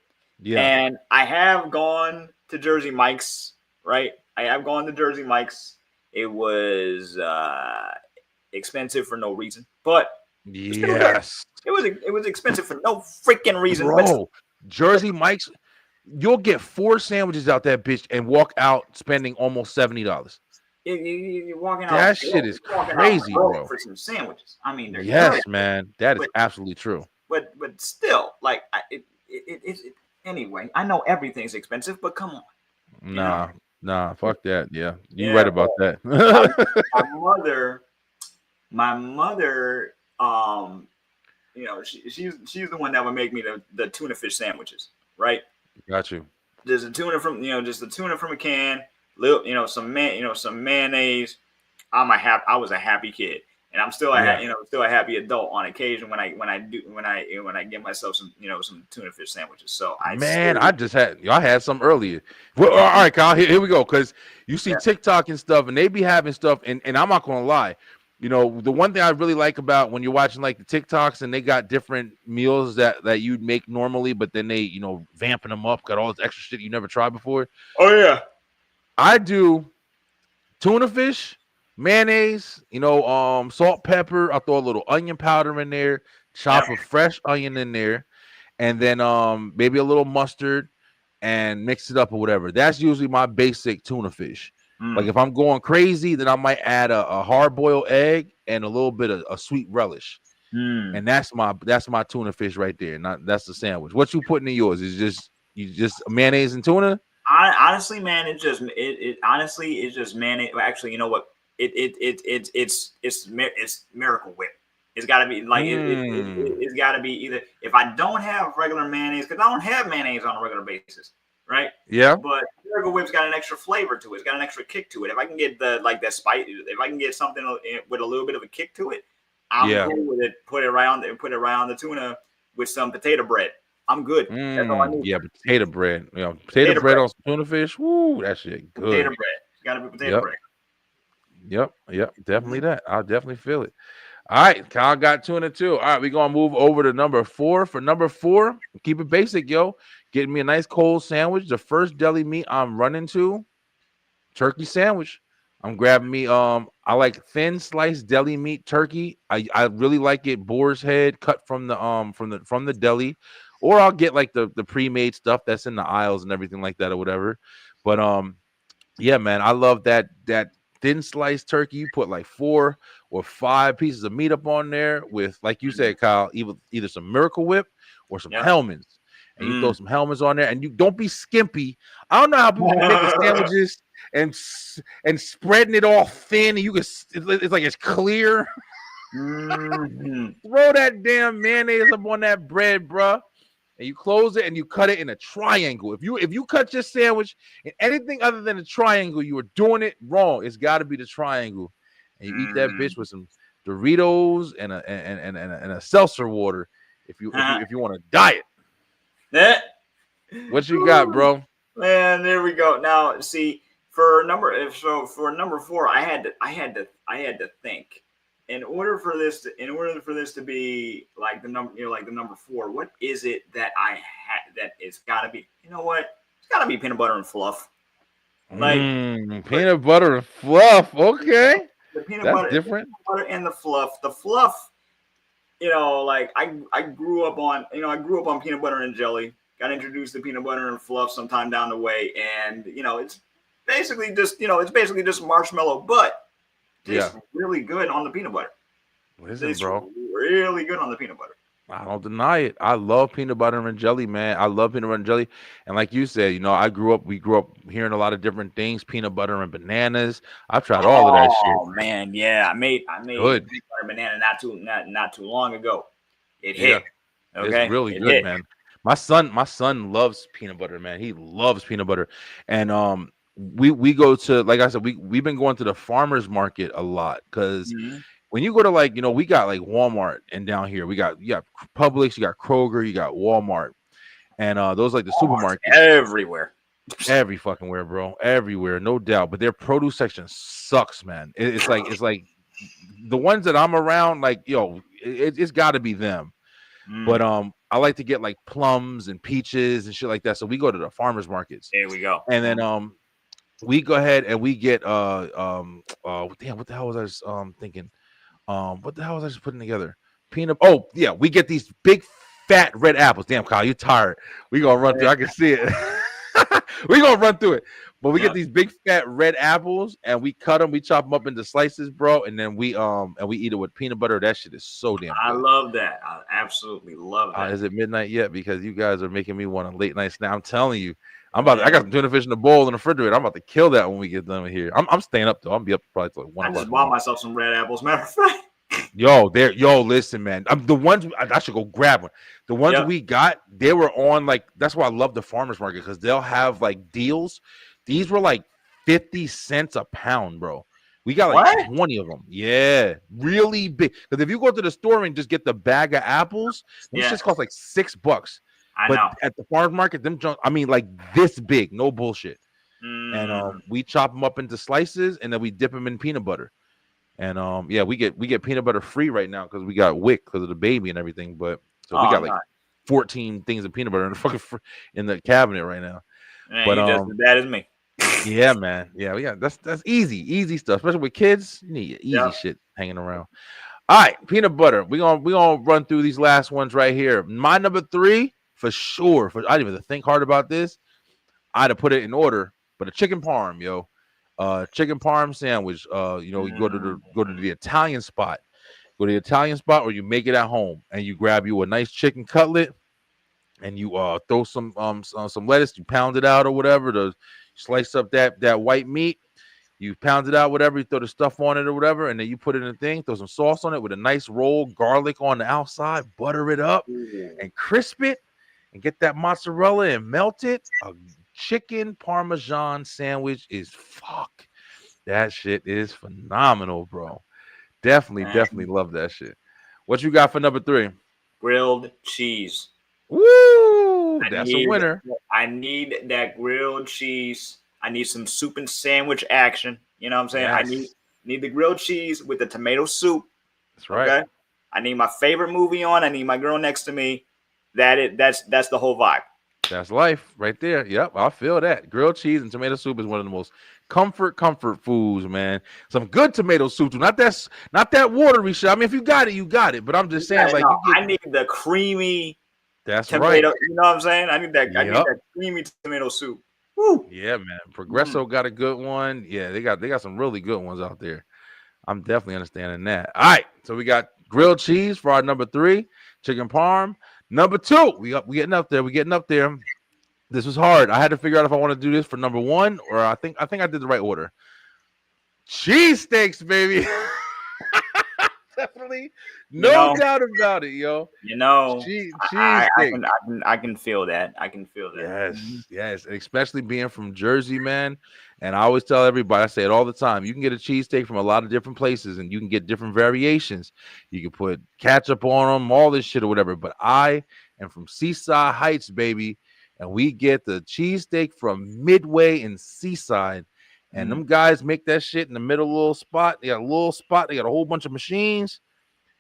Yeah. And I have gone to Jersey Mike's, right? I have gone to Jersey Mike's. It was expensive for no reason, but it's still good. Yes, It was expensive for no freaking reason. But bro. Jersey Mike's, you'll get 4 sandwiches out that bitch and walk out spending almost $70. you're walking out. That shit is you're walking out crazy, broke bro. for some sandwiches. I mean, they're Yes, good, man. That is but absolutely true. but still, like anyway. I know everything's expensive, but come on, you know. Nah. Nah, fuck that. Yeah, you right Yeah, about that. my, my mother, my mother, she's the one that would make me the tuna fish sandwiches, right? Got you. There's a tuna from just the tuna from a can, little some mayonnaise. I was a happy kid, and I'm still Yeah, still a happy adult on occasion when I get myself some tuna fish sandwiches. So I man, still I had some earlier. Well, all right, Kyle, here we go. Because you see yeah TikTok and stuff, and they be having stuff, and I'm not gonna lie. The one thing I really like about when you're watching like the TikToks and they got different meals that you'd make normally, but then they vamping them up, got all this extra shit you never tried before. oh yeah I do tuna fish, mayonnaise, salt, pepper. I throw a little onion powder in there, yeah chop a fresh onion in there, and then maybe a little mustard and mix it up or whatever. That's usually my basic tuna fish. Like mm, if I'm going crazy, then I might add a hard boiled egg and a little bit of a sweet relish. mm. And that's my tuna fish right there. Not that's the sandwich. What you putting in yours is just mayonnaise and tuna? Honestly, man, it honestly it's just mayonnaise. Well, actually, you know what? It's Miracle Whip. It's got to be like Mm. it's got to be either if I don't have regular mayonnaise because I don't have mayonnaise on a regular basis, right? Yeah. But Miracle Whip's got an extra flavor to it. It's got an extra kick to it. If I can get that spice, if I can get something with a little bit of a kick to it, I'm Yeah. cool with it. Put it right on the tuna with some potato bread. I'm good. That's all I need. Yeah, potato bread. Potato Potato bread bread. on some tuna fish. Woo, that shit Potato good. bread. It's got to be potato Yep. bread. Yep. Definitely Mhm. that. I'll definitely feel it. All right, Kyle got 2 and 2. All right, we're gonna move over to number 4. For number 4, keep it basic, yo. Getting me a nice cold sandwich. The first deli meat I'm running to, turkey sandwich. I'm grabbing me I like thin sliced deli meat turkey. I really like it boar's head cut from the deli, or I'll get like the pre-made stuff that's in the aisles and everything like that or whatever. But yeah, man, I love that thin sliced turkey. You put like 4 or 5 pieces of meat up on there with, like you Mhm. said, Kyle, either some Miracle Whip or some Yep. Hellmann's. And you throw Mm. some Hellmann's on there, and you don't be skimpy. I don't know how people be making sandwiches and spreading it all thin, and it's like it's clear. Mhm. Throw that damn mayonnaise up on that bread, bruh, and you close it and you cut it in a triangle. If you cut your sandwich in anything other than a triangle, you are doing it wrong. It's got to be the triangle, and you eat that bitch Mm. with some Doritos and a seltzer water. If you want to diet, Eh. what you got, Woo. bro? Man, there we go. Now, see, for number four, I had to think. In order for this to be like the number, like the number four, what is it that I had that it's got to be? You know what? It's got to be peanut butter and fluff. Like, but Peanut butter and fluff. Okay, the peanut that's butter, different. and the fluff. The fluff, like I grew up on, peanut butter and jelly. Got introduced to peanut butter and fluff sometime down the way, and it's basically just marshmallow, but Yeah. tastes really good on the peanut butter. Listen, Tastes bro. really good on the peanut butter. I don't deny it. I love peanut butter and jelly, man. I love peanut butter and jelly. And like you said, we grew up hearing a lot of different things, peanut butter and bananas. I've tried all of that shit. Oh man, yeah, I made Good. peanut butter banana not too long ago. It Yeah. hit. It's Okay, really it good, hit. man. My son loves peanut butter, man. He loves peanut butter. And we go to, like I said, we've been going to the farmers market a lot because Mhm. when you go to, like, we got like Walmart, and down here you got Publix, you got Kroger, you got Walmart, and those like the Walmart's supermarkets everywhere. every fucking where, bro, everywhere, no doubt. But their produce section sucks, man. It's like the ones that I'm around, like, it's got to be them. But Mm, I like to get like plums and peaches and shit like that. So we go to the farmers markets, there we go. and then we go ahead and we get damn, what the hell was I just thinking? What the hell was I just putting together? Peanut. Oh yeah, we get these big fat red apples. Damn, Kyle, you tired? We gonna run through. I can see it. We gonna run through it. But we get Yep. these big fat red apples and we cut them. We chop them up into slices, bro, and then we eat it with peanut butter. That shit is so damn I good. love that. I absolutely love that. Is it midnight yet? Because you guys are making me want a late night snack. I'm telling you, I got some tuna fish in the bowl in the refrigerator. I'm about to kill that when we get done with here. I'm staying up though. I'm gonna be up probably till like 1 I o'clock just bought tomorrow. myself some red apples. Matter of fact. Listen, man. The ones I should go grab one. The ones Yep. we got, they were on like that's why I love the farmers market because they'll have like deals. These were like 50 cents a pound, bro. We got like What? 20 of them. Yeah, really big. Because if you go to the store and just get the bag of apples, them Yeah, shits cost like $6. I But know. at the farmers market, them junk, I mean, like this big, no bullshit. And Mm, we chop them up into slices and then we dip them in peanut butter. And yeah, we get peanut butter free right now because we got WIC because of the baby and everything. But so we oh, got like no. 14 things of peanut butter in the fucking in the cabinet right now. Man, But you just as bad as me. yeah, man, yeah, that's easy stuff, especially with kids. You need easy Yep. shit hanging around. All right, peanut butter. We gonna run through these last ones right here. My number 3 for sure. I didn't even think hard about this. I'd have put it in order, but a chicken parm, yo. Chicken parm sandwich. You go to the Italian spot. Go to the Italian spot, or you make it at home, and you grab you a nice chicken cutlet, and you throw some lettuce. You pound it out or whatever. To slice up that white meat. You pound it out, whatever. You throw the stuff on it or whatever, and then you put it in a thing. Throw some sauce on it with a nice roll, garlic on the outside. Butter it up and crisp it, and get that mozzarella and melt it. A chicken parmesan sandwich is fuck. That shit is phenomenal, bro. Definitely love that shit. What you got for number 3? Grilled cheese. Woo! That's a winner. I need that grilled cheese. I need some soup and sandwich action. You know what I'm saying? Yes. I need the grilled cheese with the tomato soup. That's right. Okay. I need my favorite movie on. I need my girl next to me. That's the whole vibe. That's life right there. Yep, I feel that. Grilled cheese and tomato soup is one of the most comfort foods, man. Some good tomato soup too. Not that watery shit. I mean, if you got it, you got it. But I'm just saying, I need the creamy that's tomato. right. You know what I'm saying? I need that. I need that creamy tomato soup. Woo. Yeah, man. Progresso got a good one. Yeah, they got some really good ones out there. I'm definitely understanding that. All right, so we got grilled cheese for our number 3, chicken parm. Number 2, we getting up there. We getting up there. This was hard. I had to figure out if I want to do this for number 1 or I think I did the right order. Cheesesteaks, baby. Definitely, no doubt about it, yo. I can feel that. I can feel that. Yes, especially being from Jersey, man. And I always tell everybody, I say it all the time. You can get a cheesesteak from a lot of different places, and you can get different variations. You can put ketchup on them, all this shit or whatever. But I am from Seaside Heights, baby, and we get the cheesesteak from Midway in Seaside. And them guys make that shit in the middle little spot. They got a little spot. They got a whole bunch of machines.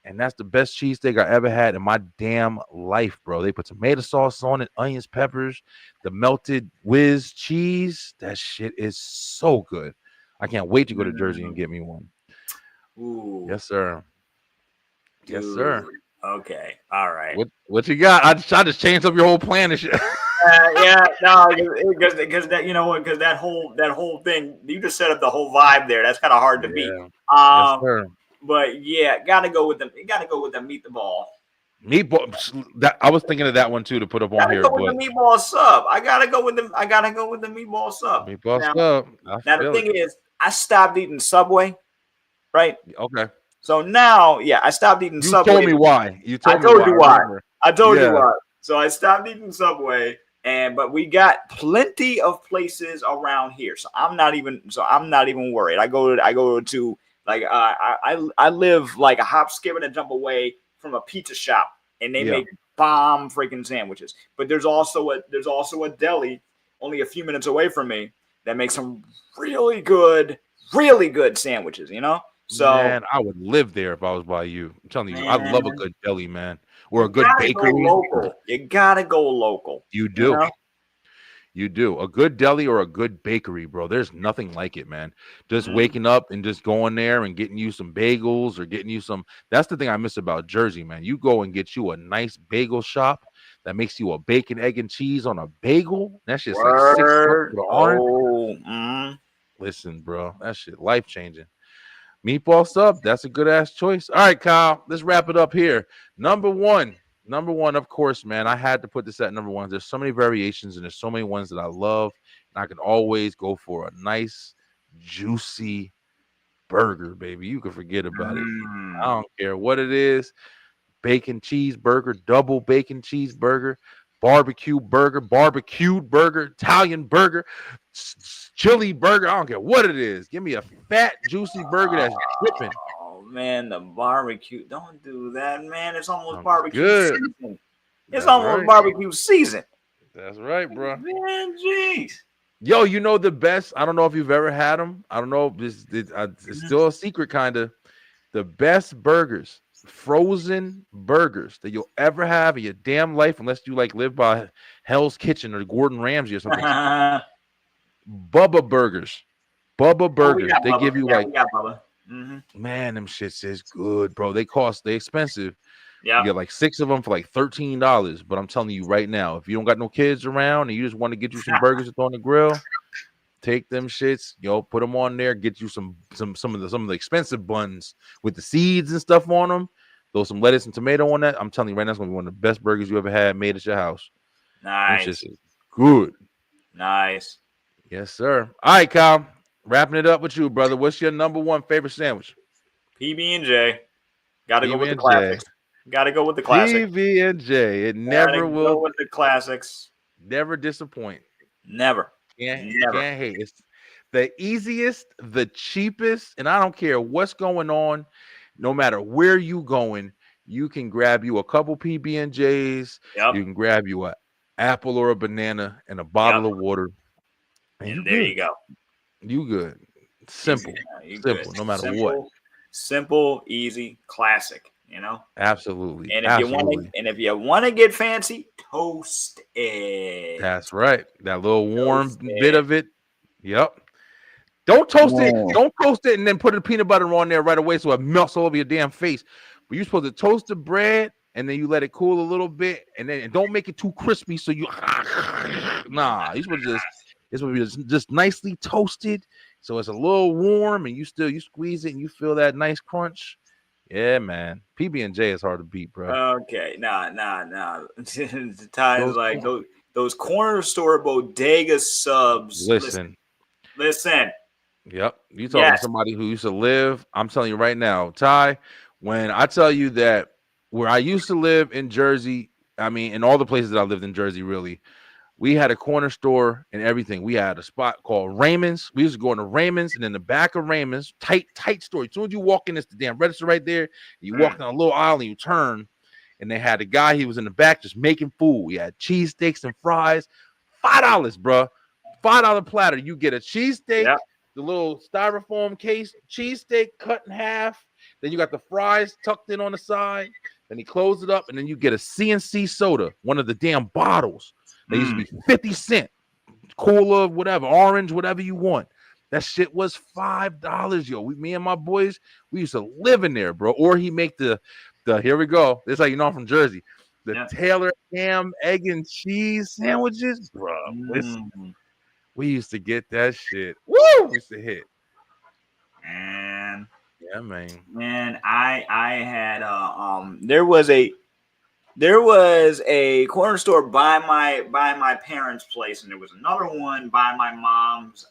And that's the best cheesesteak I ever had in my damn life, bro. They put tomato sauce on it, onions, peppers, the melted whiz cheese. That shit is so good. I can't wait to go to Jersey and get me one. Ooh. Yes, sir. Yes, sir. Okay. All right. What you got? I just changed up your whole plan and shit. Because that because that whole thing, you just set up the whole vibe there. That's kind of hard to beat. Yes, sir. But yeah, gotta go with the meatball. Meatball. That I was thinking of that one too to put up on here. Go with the meatball sub. I gotta go with the meatball sub. Meatball sub. Now the thing is, I stopped eating Subway. Right. Okay. So now, I stopped eating Subway. You told me why. I told you why. So I stopped eating Subway. But we got plenty of places around here, so I'm not even worried. I go to like I live like a hop, skip, and a jump away from a pizza shop, and they make bomb freaking sandwiches. But there's also a deli only a few minutes away from me that makes some really good sandwiches. You know, so man, I would live there if I was by you. I'm telling you, I love a good deli, man. Or a good bakery. You gotta go local. You do. You do. A good deli or a good bakery, bro. There's nothing like it, man. Just waking up and just going there and getting you some bagels or getting you some. That's the thing I miss about Jersey, man. You go and get you a nice bagel shop that makes you a bacon, egg, and cheese on a bagel. That's just like $6 for the orange. Listen, bro. That shit life changing. Meatball sub, that's a good ass choice. All right, Kyle, let's wrap it up here. Number 1, Number one, of course, man. I had to put this at number one. There's so many variations and there's so many ones that I love. And I can always go for a nice, juicy burger, baby. You can forget about it. I don't care what it is. Bacon cheeseburger, double bacon cheeseburger, barbecued burger, Italian burger, chili burger. I don't care what it is. Give me a fat, juicy burger that's dripping. Oh man, the barbecue! Don't do that, man. It's almost Sounds barbecue good. season. It's That's almost right. barbecue season. That's right, bro. Man, jeez. Yo, you know the best. I don't know if you've ever had them. I don't know. It's still a secret, kind of. The best burgers, frozen burgers that you'll ever have in your damn life, unless you like live by Hell's Kitchen or Gordon Ramsay or something. Bubba burgers. Bubba burgers. got They Bubba. give you Yeah, like, we got Bubba. Mm-hmm. man, them shits is good, bro. They expensive. You Yeah. get like 6 of them for like $13. But I'm telling you right now, if you don't got no kids around and you just want to get you some burgers to throw on the grill, take them shits, put them on there, get you some of the expensive buns with the seeds and stuff on them. Throw some lettuce and tomato on that. I'm telling you right now, it's gonna be one of the best burgers you ever had made at your house. Nice. It's just good. Nice. Yes, sir. All right, Kyle. Wrapping it up with you, brother. What's your number one favorite sandwich? PB&J. Got to go with the PB&J. classics. Got to go with the classics. PB&J. It never will. Go with the classics. Never disappoint. Never. Can't Never. hate. It's the easiest, the cheapest, and I don't care what's going on. No matter where you going, you can grab you a couple PB&Js. Yep. You can grab you an apple or a banana and a bottle of water. And there you go. You good. Simple. Simple, good. no matter what. Simple, easy, classic, Absolutely. And if you want to get fancy, toast it. That's right. That little warm bit of it. Yep. Don't toast it. Don't toast it and then put the peanut butter on there right away so it melts all over your damn face. But you're supposed to toast the bread and then you let it cool a little bit and then don't make it too crispy so you you're supposed to just nicely toasted so it's a little warm and you squeeze it and you feel that nice crunch. Yeah, man. PB&J is hard to beat, bro. Okay. Nah. The times like those corner store bodega subs. Listen. Yep. You talking to somebody who used to live. I'm telling you right now, Ty, when I tell you that where I used to live in Jersey, I mean, in all the places that I lived in Jersey, really, we had a corner store and everything. We had a spot called Raymond's. We used to go into Raymond's, and in the back of Raymond's, tight store. As soon as you walk in, it's the damn register right there. You walk down a little aisle and you turn, and they had a guy. He was in the back just making food. We had cheesesteaks and fries, $5, bro. $5 platter. You get a cheesesteak, the little styrofoam case cheesesteak cut in half. Then you got the fries tucked in on the side. Then he closed it up, and then you get a CNC soda, one of the damn bottles. They used to be 50 cents, cola, whatever, orange, whatever you want. That shit was $5, yo. Me and my boys, we used to live in there, bro. Or he make the here we go. This is how you know I'm from Jersey. The Taylor ham, egg, and cheese sandwiches, bro. We used to get that shit. Woo! We used to hit. Man. Yeah, man. Man, I had there was a corner store by my parents' place, and there was another one by my mom's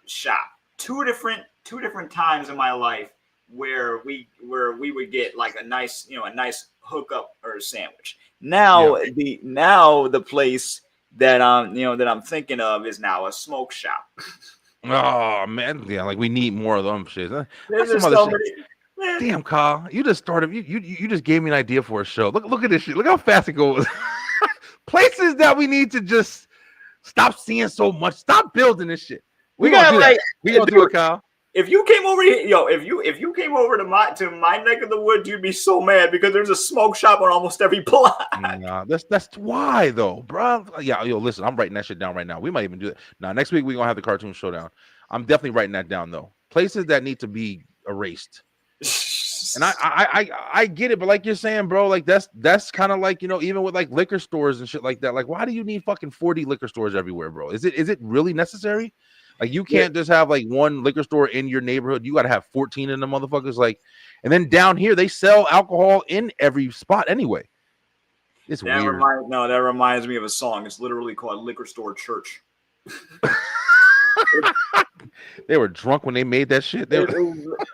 shop. Two different times in my life where we would get like a nice hookup or a sandwich. Now the place that I'm thinking of is now a smoke shop. Oh man, yeah, like we need more of them shit. Damn, Kyle, you just started. You just gave me an idea for a show. Look at this shit. Look how fast it goes. Places that we need to just stop seeing so much. Stop building this shit. We gonna do it, Kyle. If you came over here, if you came over to my neck of the woods, you'd be so mad because there's a smoke shop on almost every block. Nah, that's why though, bro. Yeah, listen, I'm writing that shit down right now. We might even do it. Now, next week we're gonna have the cartoon showdown. I'm definitely writing that down though. Places that need to be erased. And I get it, but like you're saying, bro, like that's kind of like, even with like liquor stores and shit like that. Like, why do you need fucking 40 liquor stores everywhere, bro? Is it really necessary? Like you can't just have like one liquor store in your neighborhood. You got to have 14 of them motherfuckers. Like, and then down here they sell alcohol in every spot anyway. It's weird. That reminds me of a song. It's literally called Liquor Store Church. They were drunk when they made that shit.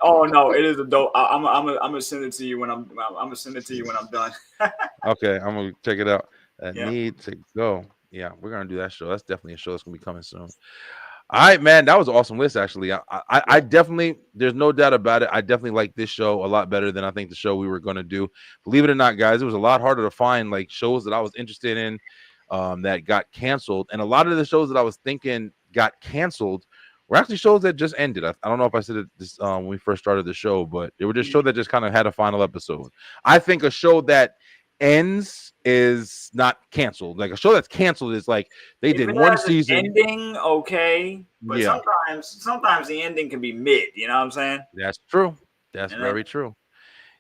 Oh no, it is a dope. I'm gonna send it to you when I'm gonna send it to you when I'm done. Okay, I'm gonna check it out. I need to go. Yeah, we're gonna do that show. That's definitely a show that's gonna be coming soon. All right, man, that was an awesome list. Actually, I definitely, there's no doubt about it. I definitely like this show a lot better than I think the show we were gonna do. Believe it or not, guys, it was a lot harder to find like shows that I was interested in that got canceled, and a lot of the shows that I was thinking got canceled were actually shows that just ended. I don't know if I said it this when we first started the show, but they were just shows that just kind of had a final episode. I think a show that ends is not canceled. Like a show that's canceled is like they did one season ending, okay, but sometimes the ending can be mid. You know what I'm saying? That's true. That's very true.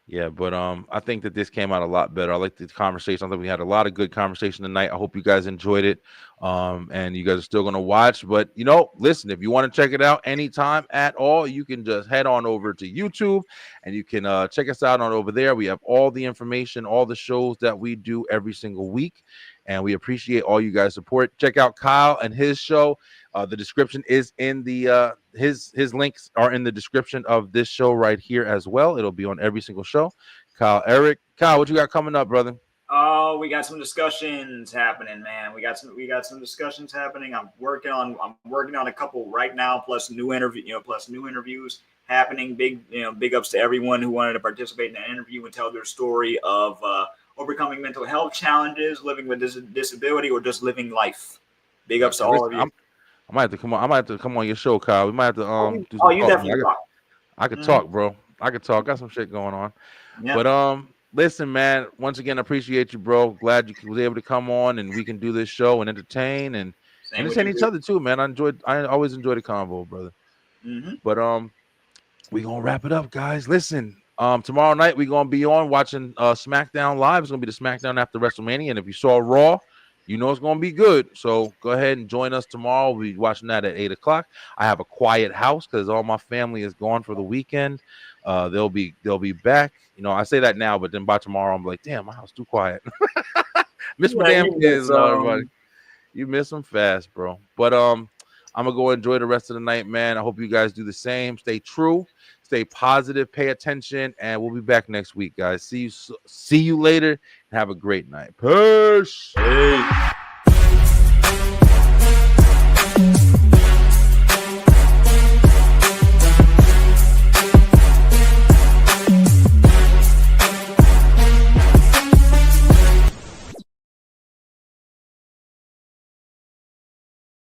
Yeah, but I think that this came out a lot better. I like the conversation. I think we had a lot of good conversation tonight. I hope you guys enjoyed it. And you guys are still going to watch. But, you know, listen, if you want to check it out anytime at all, you can just head on over to YouTube and you can check us out on over there. We have all the information, all the shows that we do every single week. And we appreciate all you guys' support. Check out Kyle and his show. The description is in the his links are in the description of this show right here as well. It'll be on every single show. Kyle, what you got coming up, brother? Oh, we got some discussions happening, man. We got some discussions happening. I'm working on a couple right now, plus new interviews happening. Big ups to everyone who wanted to participate in an interview and tell their story of overcoming mental health challenges, living with disability, or just living life. Big ups to all of you. I might have to come on. I might have to come on your show, Kyle. We might have to do some you definitely talk. I could talk, bro. I could talk. Got some shit going on. Yeah. But listen, man. Once again, I appreciate you, bro. Glad you was able to come on and we can do this show and entertain and entertain each other too, man. I always enjoy the convo, brother. But we gonna wrap it up, guys. Listen. Tomorrow night we're gonna be on watching SmackDown Live. It's gonna be the SmackDown after WrestleMania, and if you saw Raw, you know it's gonna be good. So go ahead and join us tomorrow. We'll be watching that at 8 o'clock. I have a quiet house because all my family is gone for the weekend. They'll be back. You know, I say that now, but then by tomorrow I'm like, damn, my house too quiet. Miss my damn kids, everybody. You miss them fast, bro. But I'm gonna go enjoy the rest of the night, man. I hope you guys do the same. Stay true. Stay positive, pay attention, and we'll be back next week, guys. See you later, and have a great night. Peace. Hey.